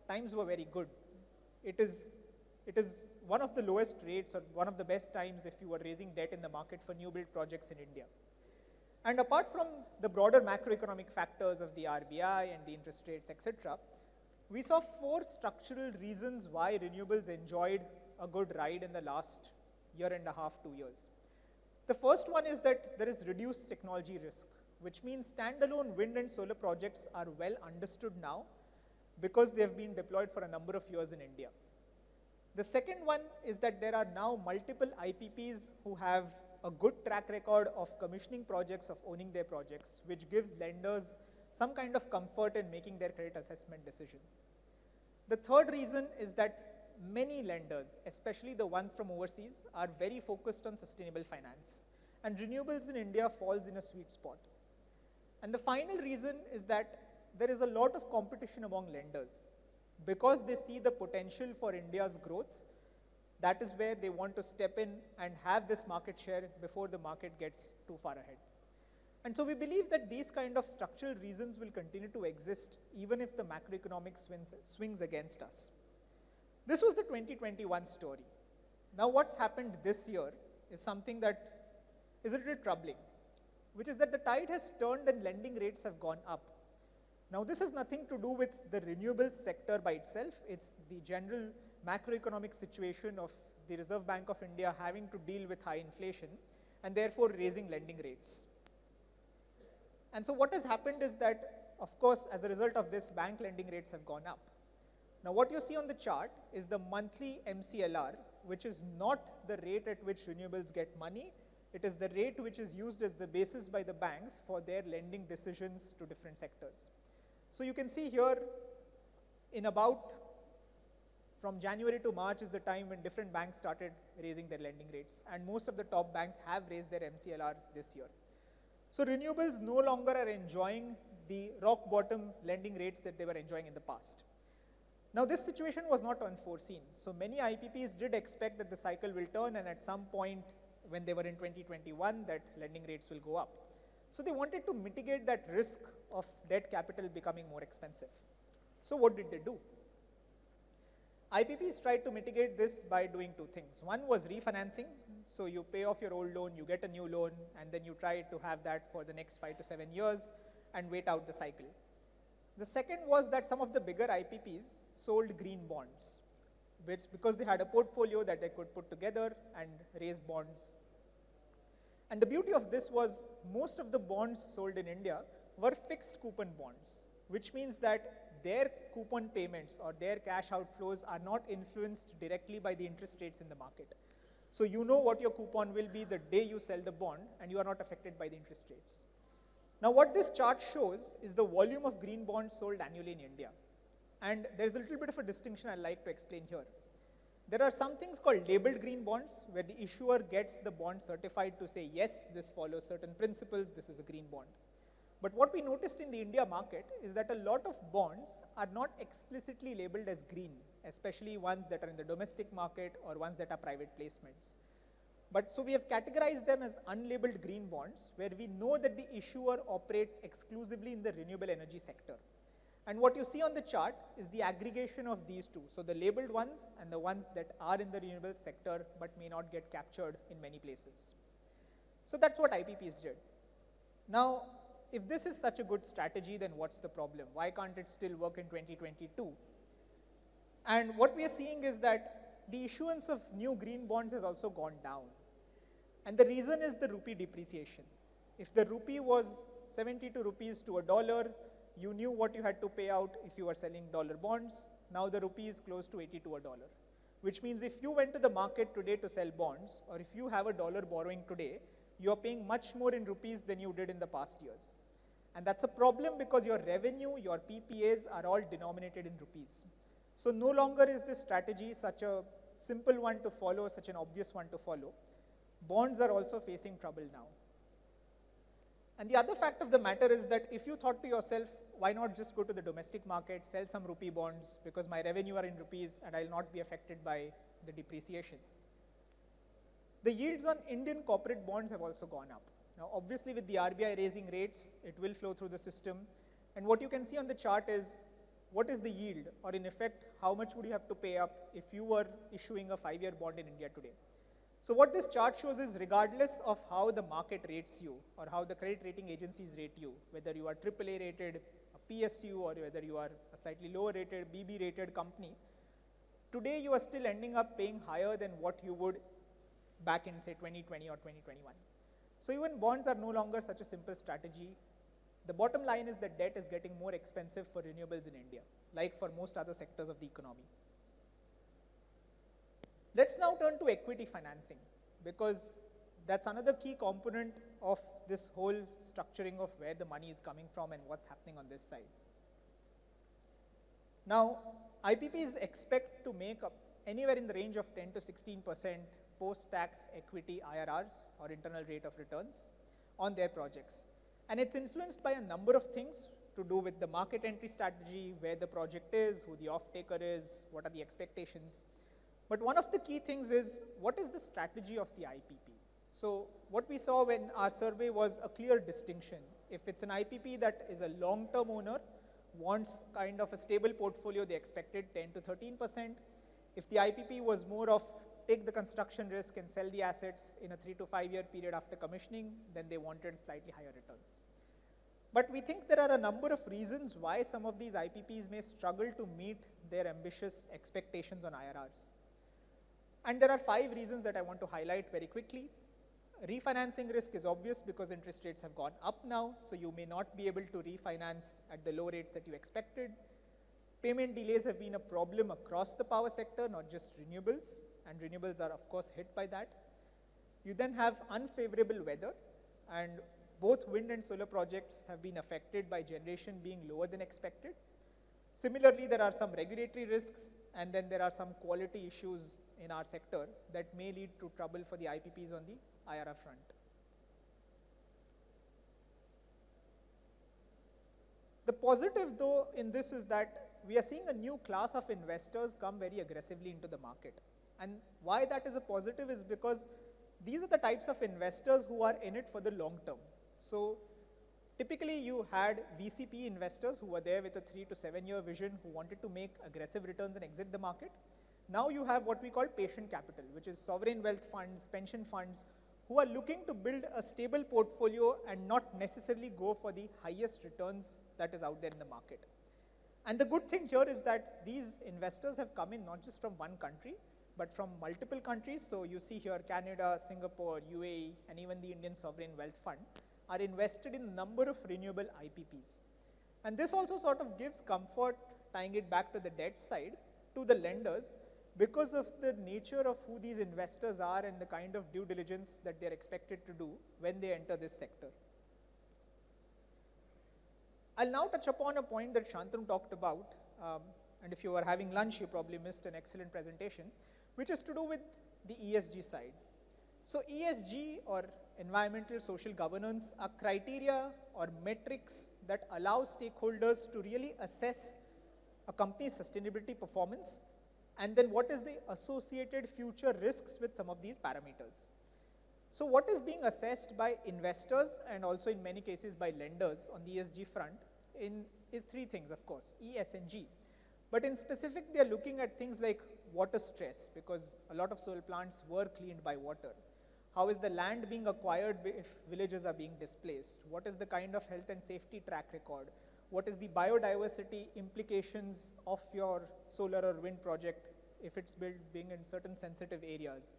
S4: times were very good. It is one of the lowest rates or one of the best times if you were raising debt in the market for new build projects in India. And apart from the broader macroeconomic factors of the RBI and the interest rates, etc., we saw 4 structural reasons why renewables enjoyed a good ride in the last year and a half, 2 years. The first one is that there is reduced technology risk, which means standalone wind and solar projects are well understood now because they have been deployed for a number of years in India. The second one is that there are now multiple IPPs who have a good track record of commissioning projects, of owning their projects, which gives lenders some kind of comfort in making their credit assessment decision. The third reason is that many lenders, especially the ones from overseas, are very focused on sustainable finance. And renewables in India falls in a sweet spot. And the final reason is that there is a lot of competition among lenders. Because they see the potential for India's growth, that is where they want to step in and have this market share before the market gets too far ahead. And so we believe that these kind of structural reasons will continue to exist even if the macroeconomic swings against us. This was the 2021 story. Now what's happened this year is something that is a little troubling, which is that the tide has turned and lending rates have gone up. Now this has nothing to do with the renewables sector by itself. It's the general macroeconomic situation of the Reserve Bank of India having to deal with high inflation and therefore raising lending rates. And so what has happened is that, of course, as a result of this, bank lending rates have gone up. Now what you see on the chart is the monthly MCLR, which is not the rate at which renewables get money. It is the rate which is used as the basis by the banks for their lending decisions to different sectors. So you can see here, in about from January to March is the time when different banks started raising their lending rates, and most of the top banks have raised their MCLR this year. So renewables no longer are enjoying the rock bottom lending rates that they were enjoying in the past. Now this situation was not unforeseen. So many IPPs did expect that the cycle will turn, and at some point when they were in 2021 that lending rates will go up. So they wanted to mitigate that risk of debt capital becoming more expensive. So what did they do? IPPs tried to mitigate this by doing 2 things. One was refinancing. So you pay off your old loan, you get a new loan, and then you try to have that for the next 5 to 7 years and wait out the cycle. The second was that some of the bigger IPPs sold green bonds, which because they had a portfolio that they could put together and raise bonds. And the beauty of this was most of the bonds sold in India were fixed coupon bonds, which means that their coupon payments or their cash outflows are not influenced directly by the interest rates in the market. So you know what your coupon will be the day you sell the bond, and you are not affected by the interest rates. Now what this chart shows is the volume of green bonds sold annually in India. And there's a little bit of a distinction I'd like to explain here. There are some things called labeled green bonds, where the issuer gets the bond certified to say, yes, this follows certain principles, this is a green bond. But what we noticed in the India market is that a lot of bonds are not explicitly labeled as green, especially ones that are in the domestic market or ones that are private placements. But so we have categorized them as unlabeled green bonds, where we know that the issuer operates exclusively in the renewable energy sector. And what you see on the chart is the aggregation of these two. So the labeled ones and the ones that are in the renewable sector but may not get captured in many places. So that's what IPPs did. Now, if this is such a good strategy, then what's the problem? Why can't it still work in 2022? And what we are seeing is that the issuance of new green bonds has also gone down. And the reason is the rupee depreciation. If the rupee was 72 rupees to a dollar, you knew what you had to pay out if you were selling dollar bonds. Now the rupee is close to 80 to a dollar, which means if you went to the market today to sell bonds, or if you have a dollar borrowing today, you're paying much more in rupees than you did in the past years. And that's a problem because your revenue, your PPAs are all denominated in rupees. So no longer is this strategy such a simple one to follow, such an obvious one to follow. Bonds are also facing trouble now. And the other fact of the matter is that if you thought to yourself, why not just go to the domestic market, sell some rupee bonds, because my revenue are in rupees and I'll not be affected by the depreciation. The yields on Indian corporate bonds have also gone up. Now, obviously with the RBI raising rates, it will flow through the system. And what you can see on the chart is, what is the yield, or in effect, how much would you have to pay up if you were issuing a 5-year bond in India today? So what this chart shows is, regardless of how the market rates you, or how the credit rating agencies rate you, whether you are AAA rated, a PSU, or whether you are a slightly lower rated, BB rated company, today you are still ending up paying higher than what you would back in, say, 2020 or 2021. So even bonds are no longer such a simple strategy. The bottom line is that debt is getting more expensive for renewables in India, like for most other sectors of the economy. Let's now turn to equity financing, because that's another key component of this whole structuring of where the money is coming from and what's happening on this side. Now, IPPs expect to make up anywhere in the range of 10 to 16% post-tax equity IRRs, or internal rate of returns, on their projects. And it's influenced by a number of things to do with the market entry strategy, where the project is, who the off-taker is, what are the expectations. But one of the key things is, what is the strategy of the IPP? So what we saw when our survey was a clear distinction. If it's an IPP that is a long-term owner, wants kind of a stable portfolio, they expected 10 to 13%. If the IPP was more of take the construction risk and sell the assets in a 3 to 5 year period after commissioning, then they wanted slightly higher returns. But we think there are a number of reasons why some of these IPPs may struggle to meet their ambitious expectations on IRRs. And there are 5 reasons that I want to highlight very quickly. Refinancing risk is obvious because interest rates have gone up now, so you may not be able to refinance at the low rates that you expected. Payment delays have been a problem across the power sector, not just renewables, and renewables are of course hit by that. You then have unfavorable weather, and both wind and solar projects have been affected by generation being lower than expected. Similarly, there are some regulatory risks, and then there are some quality issues in our sector that may lead to trouble for the IPPs on the IRR front. The positive though in this is that we are seeing a new class of investors come very aggressively into the market. And why that is a positive is because these are the types of investors who are in it for the long term. So typically you had VCP investors who were there with a 3 to 7 year vision, who wanted to make aggressive returns and exit the market. Now you have what we call patient capital, which is sovereign wealth funds, pension funds, who are looking to build a stable portfolio and not necessarily go for the highest returns that is out there in the market. And the good thing here is that these investors have come in not just from one country, but from multiple countries. So you see here Canada, Singapore, UAE, and even the Indian Sovereign Wealth Fund are invested in a number of renewable IPPs. And this also sort of gives comfort, tying it back to the debt side, to the lenders, because of the nature of who these investors are and the kind of due diligence that they're expected to do when they enter this sector. I'll now touch upon a point that Shantanu talked about, and if you were having lunch, you probably missed an excellent presentation, which is to do with the ESG side. So ESG, or environmental social governance, are criteria or metrics that allow stakeholders to really assess a company's sustainability performance, and then what is the associated future risks with some of these parameters. So what is being assessed by investors and also in many cases by lenders on the ESG front is three things, of course, E, S, and G. But in specific, they are looking at things like water stress, because a lot of solar plants were cleaned by water. How is the land being acquired if villages are being displaced? What is the kind of health and safety track record? What is the biodiversity implications of your solar or wind project if it's being in certain sensitive areas?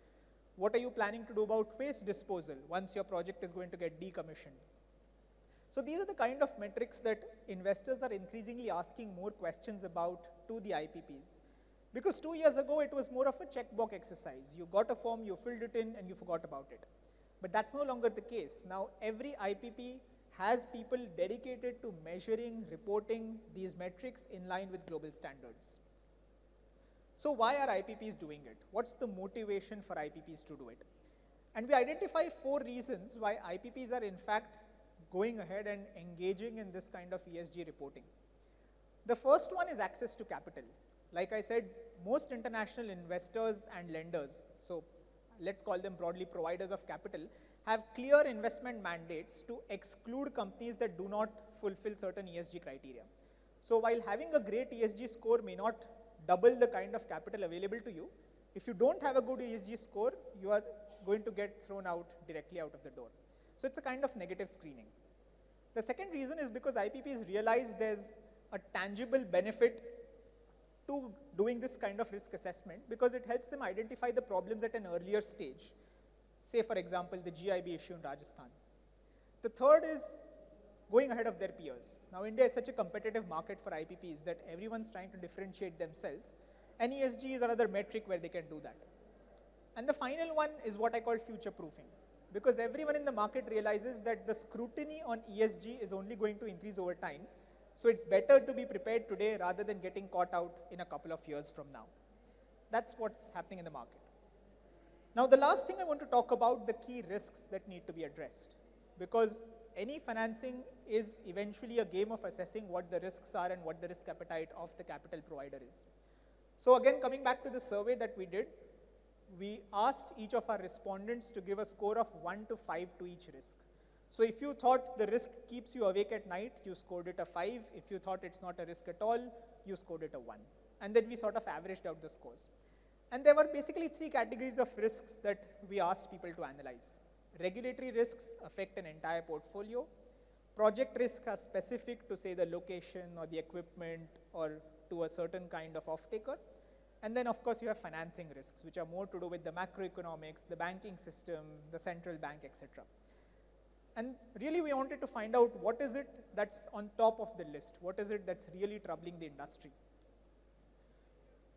S4: What are you planning to do about waste disposal once your project is going to get decommissioned? So these are the kind of metrics that investors are increasingly asking more questions about to the IPPs. Because 2 years ago, it was more of a checkbox exercise. You got a form, you filled it in, and you forgot about it. But that's no longer the case. Now, every IPP has people dedicated to measuring, reporting these metrics in line with global standards. So why are IPPs doing it? What's the motivation for IPPs to do it? And we identify 4 reasons why IPPs are in fact going ahead and engaging in this kind of ESG reporting. The first one is access to capital. Like I said, most international investors and lenders, so let's call them broadly providers of capital, have clear investment mandates to exclude companies that do not fulfill certain ESG criteria. So while having a great ESG score may not double the kind of capital available to you, if you don't have a good ESG score, you are going to get thrown out directly out of the door. So it's a kind of negative screening. The second reason is because IPPs realize there's a tangible benefit to doing this kind of risk assessment, because it helps them identify the problems at an earlier stage. Say, for example, the GIB issue in Rajasthan. The third is going ahead of their peers. Now, India is such a competitive market for IPPs that everyone's trying to differentiate themselves, and ESG is another metric where they can do that. And the final one is what I call future proofing, because everyone in the market realizes that the scrutiny on ESG is only going to increase over time. So it's better to be prepared today rather than getting caught out in a couple of years from now. That's what's happening in the market. Now, the last thing I want to talk about, the key risks that need to be addressed, because any financing is eventually a game of assessing what the risks are and what the risk appetite of the capital provider is. So again, coming back to the survey that we did, we asked each of our respondents to give a score of 1 to 5 to each risk. So if you thought the risk keeps you awake at night, you scored it a 5. If you thought it's not a risk at all, you scored it a 1. And then we sort of averaged out the scores. And there were basically 3 categories of risks that we asked people to analyze. Regulatory risks affect an entire portfolio. Project risks are specific to, say, the location or the equipment or to a certain kind of off-taker. And then, of course, you have financing risks, which are more to do with the macroeconomics, the banking system, the central bank, etc. And really, we wanted to find out what is it that's on top of the list, what is it that's really troubling the industry.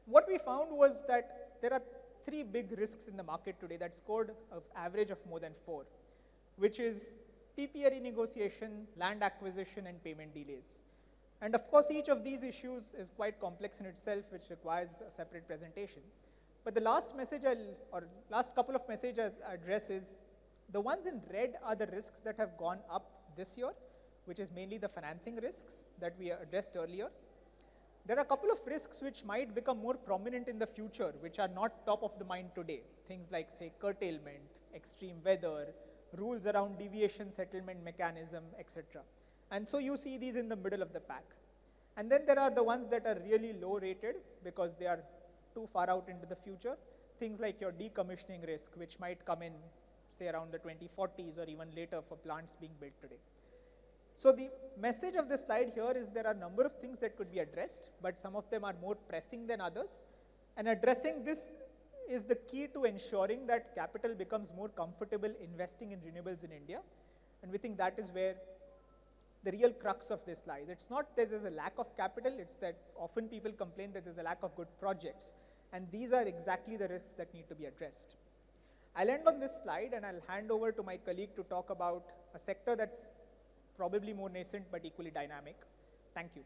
S4: What we found was that there are 3 big risks in the market today that scored an average of more than 4, which is PPA renegotiation, land acquisition, and payment delays. And of course, each of these issues is quite complex in itself, which requires a separate presentation. But the last message last couple of messages I'll address is, the ones in red are the risks that have gone up this year, which is mainly the financing risks that we addressed earlier. There are a couple of risks which might become more prominent in the future, which are not top of the mind today. Things like, say, curtailment, extreme weather, rules around deviation settlement mechanism, etc. And so you see these in the middle of the pack. And then there are the ones that are really low rated because they are too far out into the future. Things like your decommissioning risk, which might come in, say, around the 2040s or even later for plants being built today. So the message of this slide here is there are a number of things that could be addressed, but some of them are more pressing than others. And addressing this is the key to ensuring that capital becomes more comfortable investing in renewables in India. And we think that is where the real crux of this lies. It's not that there's a lack of capital, it's that often people complain that there's a lack of good projects. And these are exactly the risks that need to be addressed. I'll end on this slide and I'll hand over to my colleague to talk about a sector that's probably more nascent but equally dynamic. Thank you.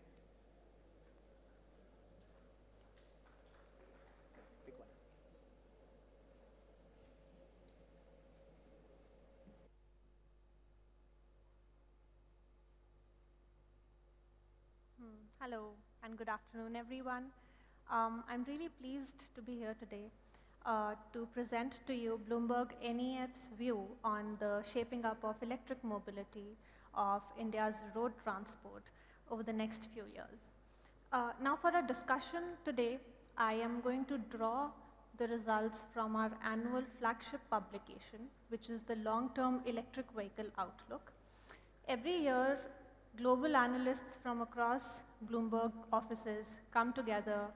S5: Hello and good afternoon, everyone. I'm really pleased to be here today to present to you Bloomberg NEF's view on the shaping up of electric mobility of India's road transport over the next few years. Now for our discussion today, I am going to draw the results from our annual flagship publication, which is the Long-Term Electric Vehicle Outlook. Every year, global analysts from across Bloomberg offices come together,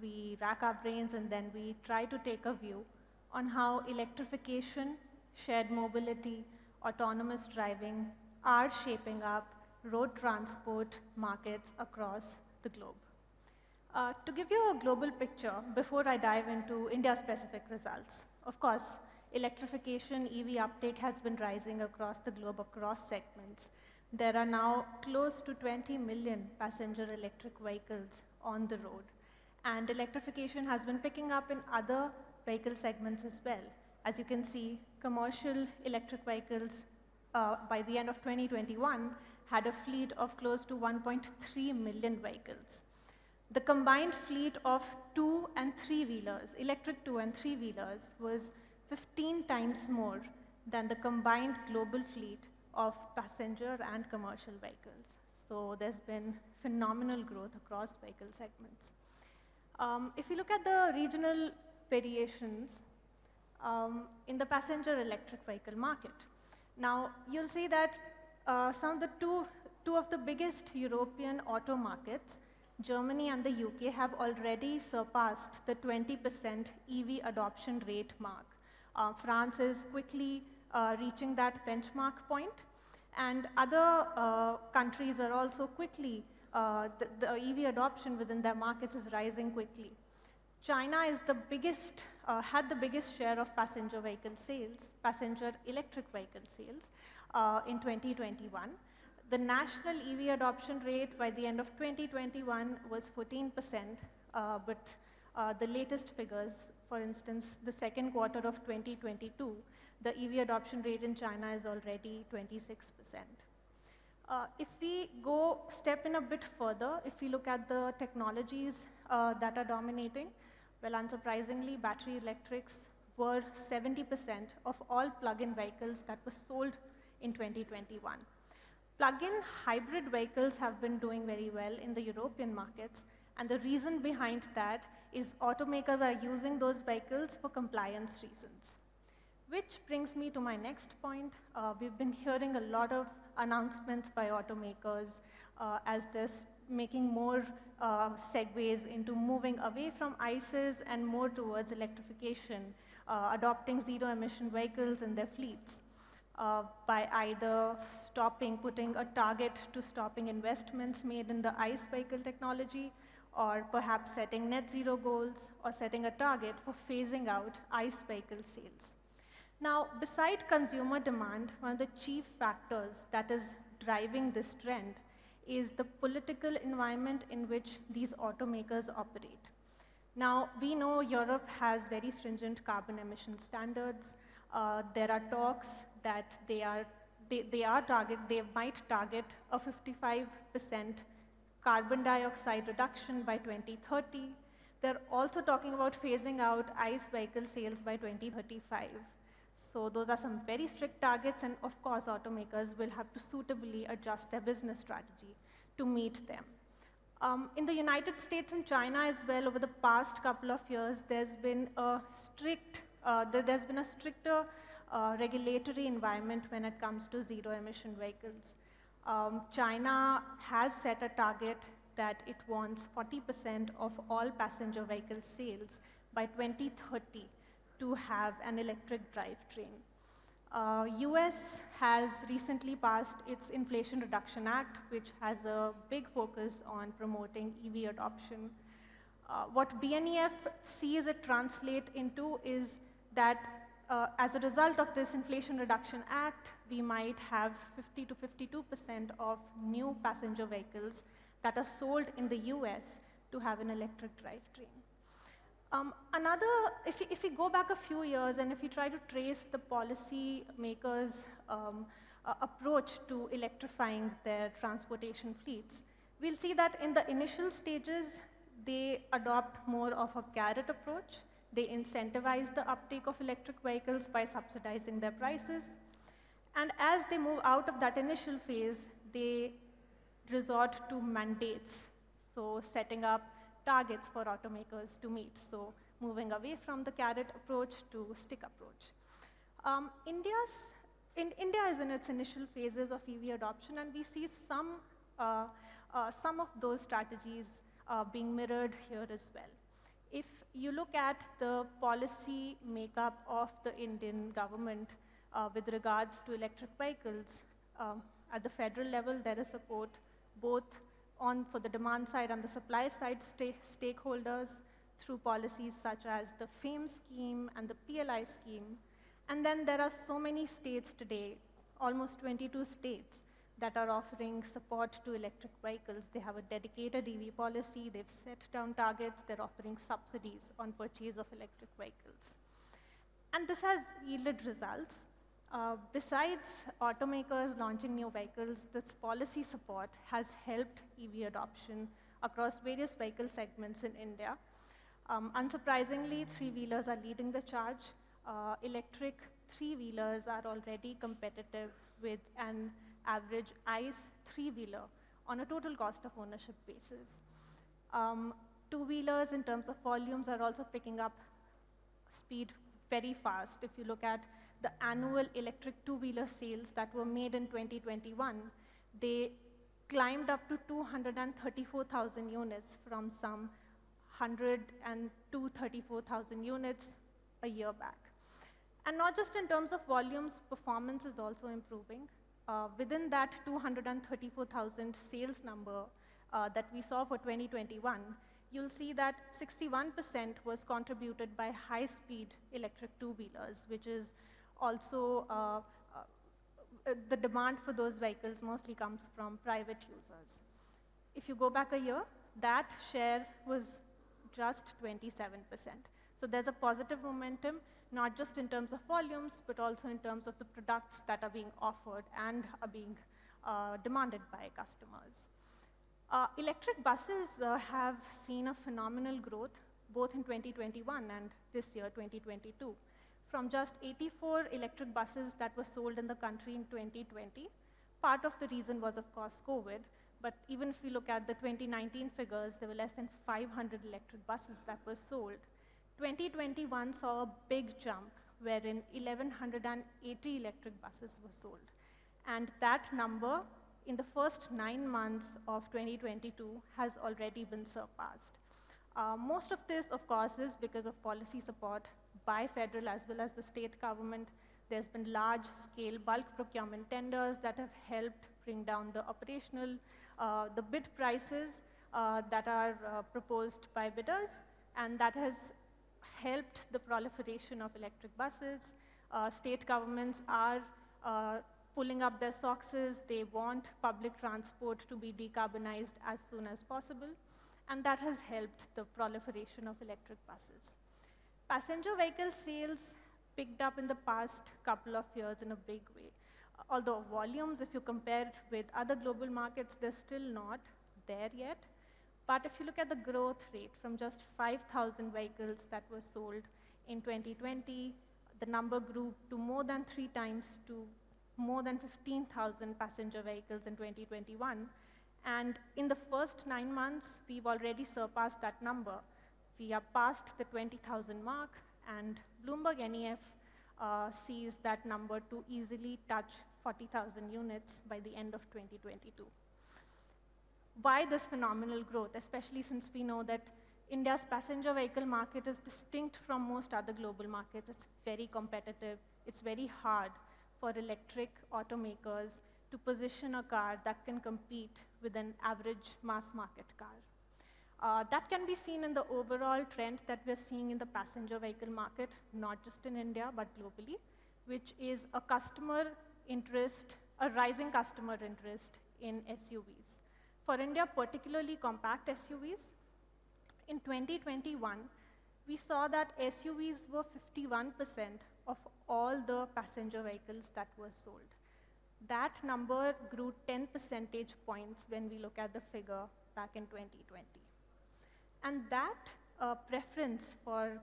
S5: we rack our brains, and then we try to take a view on how electrification, shared mobility, autonomous driving are shaping up road transport markets across the globe. To give you a global picture, before I dive into India-specific results, of course, electrification, EV uptake has been rising across the globe, across segments. There are now close to 20 million passenger electric vehicles on the road. And electrification has been picking up in other vehicle segments as well. As you can see, commercial electric vehicles by the end of 2021 had a fleet of close to 1.3 million vehicles. The combined fleet of two and three-wheelers, electric two and three-wheelers, was 15 times more than the combined global fleet of passenger and commercial vehicles. So there's been phenomenal growth across vehicle segments. If you look at the regional variations in the passenger electric vehicle market, now you'll see that some of the two of the biggest European auto markets, Germany and the UK, have already surpassed the 20% EV adoption rate mark. France is quickly reaching that benchmark point, and other countries are also quickly, the EV adoption within their markets is rising quickly. China is the biggest, had the biggest share of passenger vehicle sales, passenger electric vehicle sales in 2021. The national EV adoption rate by the end of 2021 was 14%, but the latest figures, for instance, the second quarter of 2022, the EV adoption rate in China is already 26%. If we go step in a bit further, if we look at the technologies that are dominating, well, unsurprisingly, battery electrics were 70% of all plug-in vehicles that were sold in 2021. Plug-in hybrid vehicles have been doing very well in the European markets, and the reason behind that is automakers are using those vehicles for compliance reasons. Which brings me to my next point. We've been hearing a lot of announcements by automakers as they're making more segues into moving away from ICEs and more towards electrification, adopting zero-emission vehicles in their fleets by either putting a target to stopping investments made in the ICE vehicle technology, or perhaps setting net zero goals, or setting a target for phasing out ICE vehicle sales. Now, beside consumer demand, one of the chief factors that is driving this trend is the political environment in which these automakers operate. Now, we know Europe has very stringent carbon emission standards. There are talks that they might target a 55% carbon dioxide reduction by 2030. They're also talking about phasing out ICE vehicle sales by 2035. So those are some very strict targets, and of course, automakers will have to suitably adjust their business strategy to meet them. In the United States and China as well, over the past couple of years, there's been a stricter regulatory environment when it comes to zero-emission vehicles. China has set a target that it wants 40% of all passenger vehicle sales by 2030 to have an electric drivetrain. US has recently passed its Inflation Reduction Act, which has a big focus on promoting EV adoption. What BNEF sees it translate into is that as a result of this Inflation Reduction Act, we might have 50 to 52% of new passenger vehicles that are sold in the US to have an electric drivetrain. If we go back a few years and if we try to trace the policy makers' approach to electrifying their transportation fleets, we'll see that in the initial stages, they adopt more of a carrot approach. They incentivize the uptake of electric vehicles by subsidizing their prices. And as they move out of that initial phase, they resort to mandates, so setting up targets for automakers to meet, so moving away from the carrot approach to stick approach. India is in its initial phases of EV adoption, and we see some of those strategies being mirrored here as well. If you look at the policy makeup of the Indian government with regards to electric vehicles, at the federal level, there is support both for the demand side and the supply side stakeholders through policies such as the FAME scheme and the PLI scheme. And then there are so many states today, almost 22 states, that are offering support to electric vehicles. They have a dedicated EV policy, they've set down targets, they're offering subsidies on purchase of electric vehicles. And this has yielded results. Besides automakers launching new vehicles, this policy support has helped EV adoption across various vehicle segments in India. Unsurprisingly, three-wheelers are leading the charge. Electric three-wheelers are already competitive with an average ICE three-wheeler on a total cost of ownership basis. Two-wheelers, in terms of volumes, are also picking up speed very fast. If you look at the annual electric two-wheeler sales that were made in 2021, they climbed up to 234,000 units from some 134,000 units a year back. And not just in terms of volumes, performance is also improving. Within that 234,000 sales number that we saw for 2021, you'll see that 61% was contributed by high-speed electric two-wheelers, which is also the demand for those vehicles mostly comes from private users. If you go back a year, that share was just 27%. So there's a positive momentum, not just in terms of volumes, but also in terms of the products that are being offered and are being demanded by customers. Electric buses have seen a phenomenal growth, both in 2021 and this year, 2022. From just 84 electric buses that were sold in the country in 2020, part of the reason was, of course, COVID, but even if we look at the 2019 figures, there were less than 500 electric buses that were sold. 2021 saw a big jump, wherein 1,180 electric buses were sold. And that number, in the first 9 months of 2022, has already been surpassed. Most of this, of course, is because of policy support by federal as well as the state government. There's been large-scale bulk procurement tenders that have helped bring down the operational, the bid prices that are proposed by bidders, and that has helped the proliferation of electric buses. State governments are pulling up their soxes. They want public transport to be decarbonized as soon as possible, and that has helped the proliferation of electric buses. Passenger vehicle sales picked up in the past couple of years in a big way. Although volumes, if you compare it with other global markets, they're still not there yet. But if you look at the growth rate from just 5,000 vehicles that were sold in 2020, the number grew to more than 3 times to more than 15,000 passenger vehicles in 2021. And in the first 9 months, we've already surpassed that number. We are past the 20,000 mark, and Bloomberg NEF sees that number to easily touch 40,000 units by the end of 2022. Why this phenomenal growth, especially since we know that India's passenger vehicle market is distinct from most other global markets. It's very competitive. It's very hard for electric automakers to position a car that can compete with an average mass market car. That can be seen in the overall trend that we're seeing in the passenger vehicle market, not just in India, but globally, which is a customer interest, a rising customer interest in SUVs. For India, particularly compact SUVs, in 2021, we saw that SUVs were 51% of all the passenger vehicles that were sold. That number grew 10 percentage points when we look at the figure back in 2020. And that preference for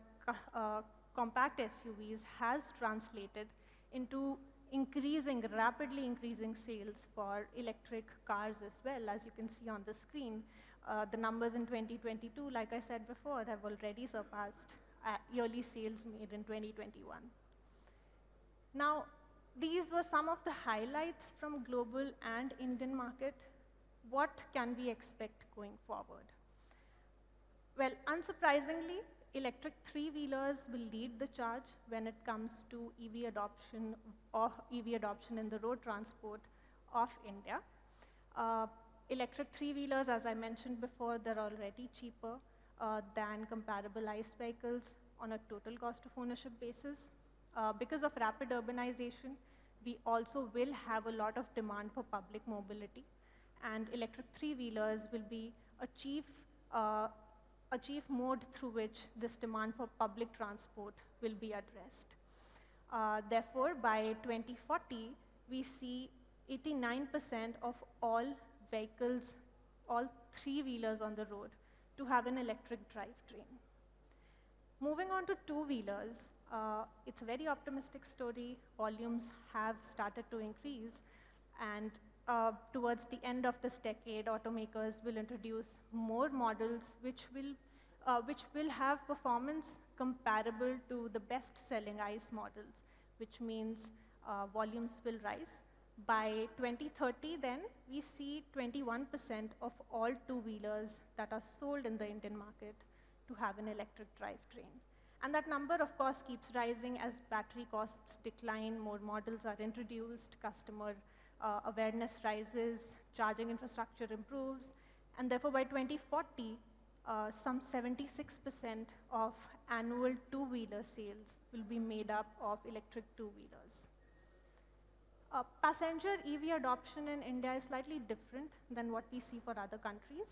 S5: compact SUVs has translated into rapidly increasing sales for electric cars as well. As you can see on the screen, the numbers in 2022, like I said before, have already surpassed yearly sales made in 2021. Now, these were some of the highlights from global and Indian market. What can we expect going forward? Well, unsurprisingly, electric three-wheelers will lead the charge when it comes to EV adoption in the road transport of India. Electric three-wheelers, as I mentioned before, they're already cheaper than comparable ICE vehicles on a total cost of ownership basis. Because of rapid urbanization, we also will have a lot of demand for public mobility, and electric three-wheelers will be a chief mode through which this demand for public transport will be addressed. Therefore, by 2040, we see 89% of all vehicles, all three-wheelers on the road, to have an electric drivetrain. Moving on to two-wheelers, it's a very optimistic story. Volumes have started to increase, and towards the end of this decade, automakers will introduce more models which will have performance comparable to the best-selling ICE models, which means volumes will rise. By 2030, then, we see 21% of all two-wheelers that are sold in the Indian market to have an electric drivetrain. And that number, of course, keeps rising as battery costs decline, more models are introduced, customer awareness rises, charging infrastructure improves, and therefore by 2040, some 76% of annual two-wheeler sales will be made up of electric two-wheelers. Passenger EV adoption in India is slightly different than what we see for other countries.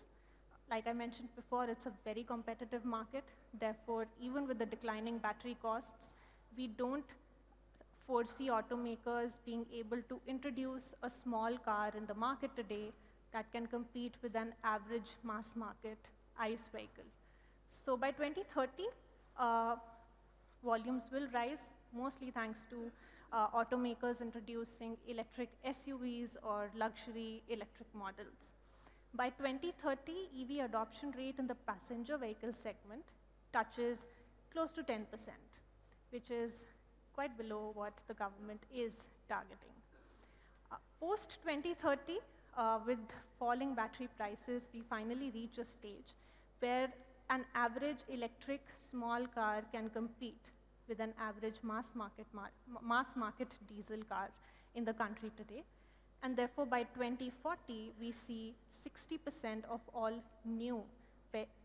S5: Like I mentioned before, it's a very competitive market. Therefore, even with the declining battery costs, we don't foresee automakers being able to introduce a small car in the market today that can compete with an average mass market ICE vehicle. So by 2030, volumes will rise, mostly thanks to automakers introducing electric SUVs or luxury electric models. By 2030, EV adoption rate in the passenger vehicle segment touches close to 10%, which is quite below what the government is targeting. Post 2030, with falling battery prices, we finally reach a stage where an average electric small car can compete with an average mass market diesel car in the country today. And therefore, by 2040, we see 60% of all new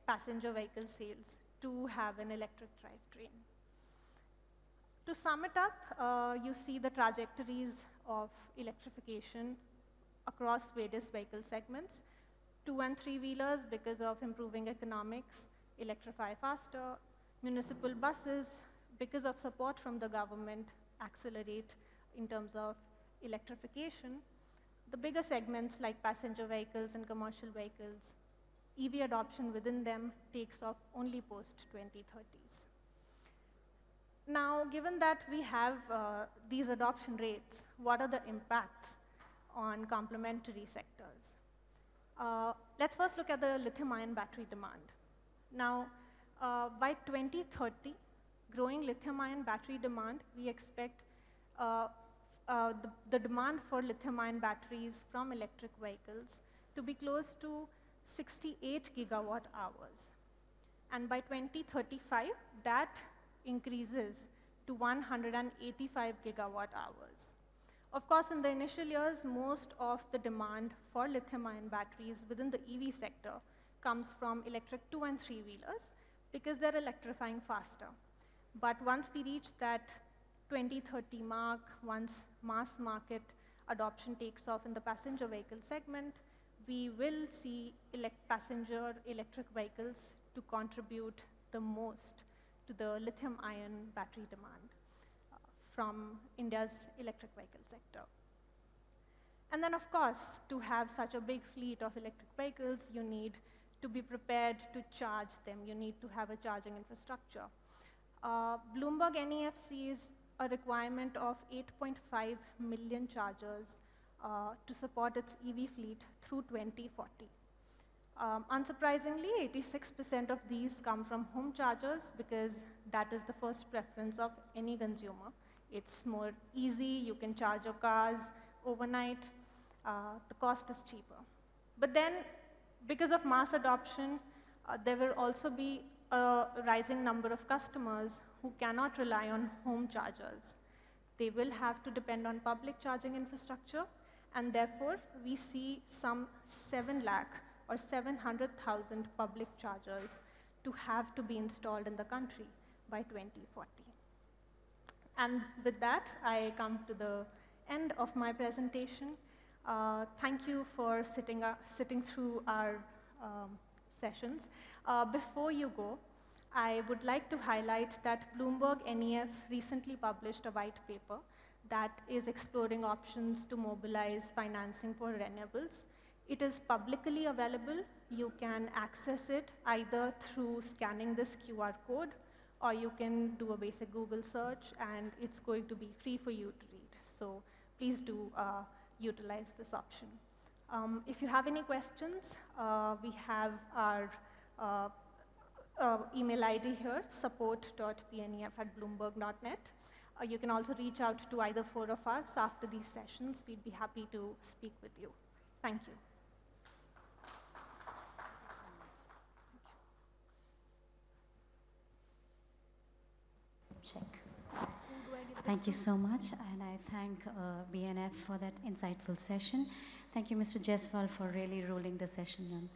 S5: passenger vehicle sales to have an electric drivetrain. To sum it up, you see the trajectories of electrification across various vehicle segments. Two and three-wheelers, because of improving economics, electrify faster. Municipal buses, because of support from the government, accelerate in terms of electrification. The bigger segments like passenger vehicles and commercial vehicles, EV adoption within them takes off only post-2030s. Now, given that we have these adoption rates, what are the impacts on complementary sectors? Let's first look at the lithium-ion battery demand. Now, by 2030, growing lithium-ion battery demand, we expect the demand for lithium-ion batteries from electric vehicles to be close to 68 gigawatt hours. And by 2035, that increases to 185 gigawatt hours. Of course, in the initial years, most of the demand for lithium-ion batteries within the EV sector comes from electric 2 and 3-wheelers because they're electrifying faster. But once we reach that 2030 mark, once mass market adoption takes off in the passenger vehicle segment, we will see passenger electric vehicles to contribute the most to the lithium-ion battery demand from India's electric vehicle sector. And then, of course, to have such a big fleet of electric vehicles, you need to be prepared to charge them. You need to have a charging infrastructure. Bloomberg NEF sees a requirement of 8.5 million chargers to support its EV fleet through 2040. Unsurprisingly, 86% of these come from home chargers because that is the first preference of any consumer. It's more easy, you can charge your cars overnight, the cost is cheaper. But then, because of mass adoption, there will also be a rising number of customers who cannot rely on home chargers. They will have to depend on public charging infrastructure, and therefore, we see some 7 lakh or 700,000 public chargers to have to be installed in the country by 2040. And with that, I come to the end of my presentation. Thank you for sitting through our sessions. Before you go, I would like to highlight that Bloomberg NEF recently published a white paper that is exploring options to mobilize financing for renewables. It is publicly available. You can access it either through scanning this QR code, or you can do a basic Google search, and it's going to be free for you to read. So please do utilize this option. If you have any questions, we have our email ID here, support.pnef@bloomberg.net. You can also reach out to either 4 of us after these sessions. We'd be happy to speak with you. Thank you.
S1: Check. Thank you so much, and I thank BNF for that insightful session. Thank you, Mr. Jaiswal, for really rolling the session on.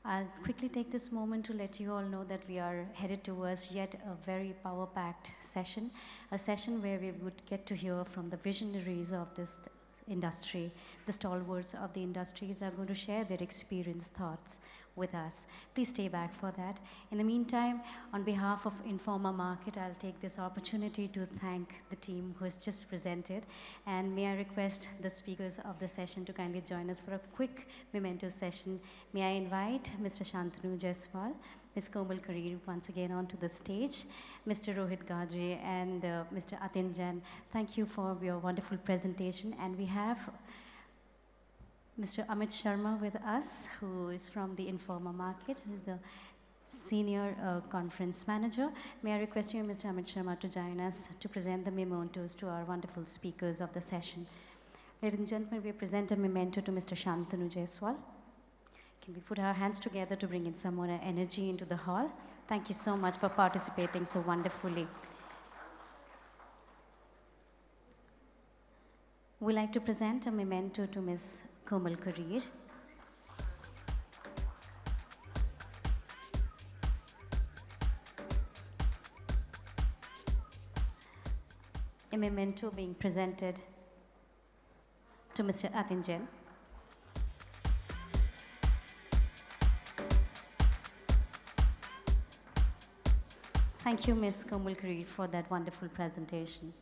S1: I'll quickly take this moment to let you all know that we are headed towards yet a very power-packed session, a session where we would get to hear from the visionaries of this industry. The stalwarts of the industries are going to share their experience, thoughts with us. Please stay back for that. In the meantime, on behalf of Informa Market, I'll take this opportunity to thank the team who has just presented. And may I request the speakers of the session to kindly join us for a quick memento session. May I invite Mr. Shantanu Jaiswal, Ms. Komal Karir once again onto the stage, Mr. Rohit Gadre, and Mr. Atin Jain. Thank you for your wonderful presentation. And we have Mr. Amit Sharma with us, who is from the Informa Market, who is the Senior Conference Manager. May I request you, Mr. Amit Sharma, to join us to present the mementos to our wonderful speakers of the session. Ladies and gentlemen, we present a memento to Mr. Shantanu Jaiswal. Can we put our hands together to bring in some more energy into the hall? Thank you so much for participating so wonderfully. We'd like to present a memento to Ms. Komal Karir. A memento being presented to Mr. Atin Jain. Thank you, Ms. Komal Karir, for that wonderful presentation.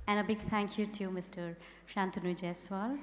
S1: And a big thank you to Mr. Shantanu Jaiswal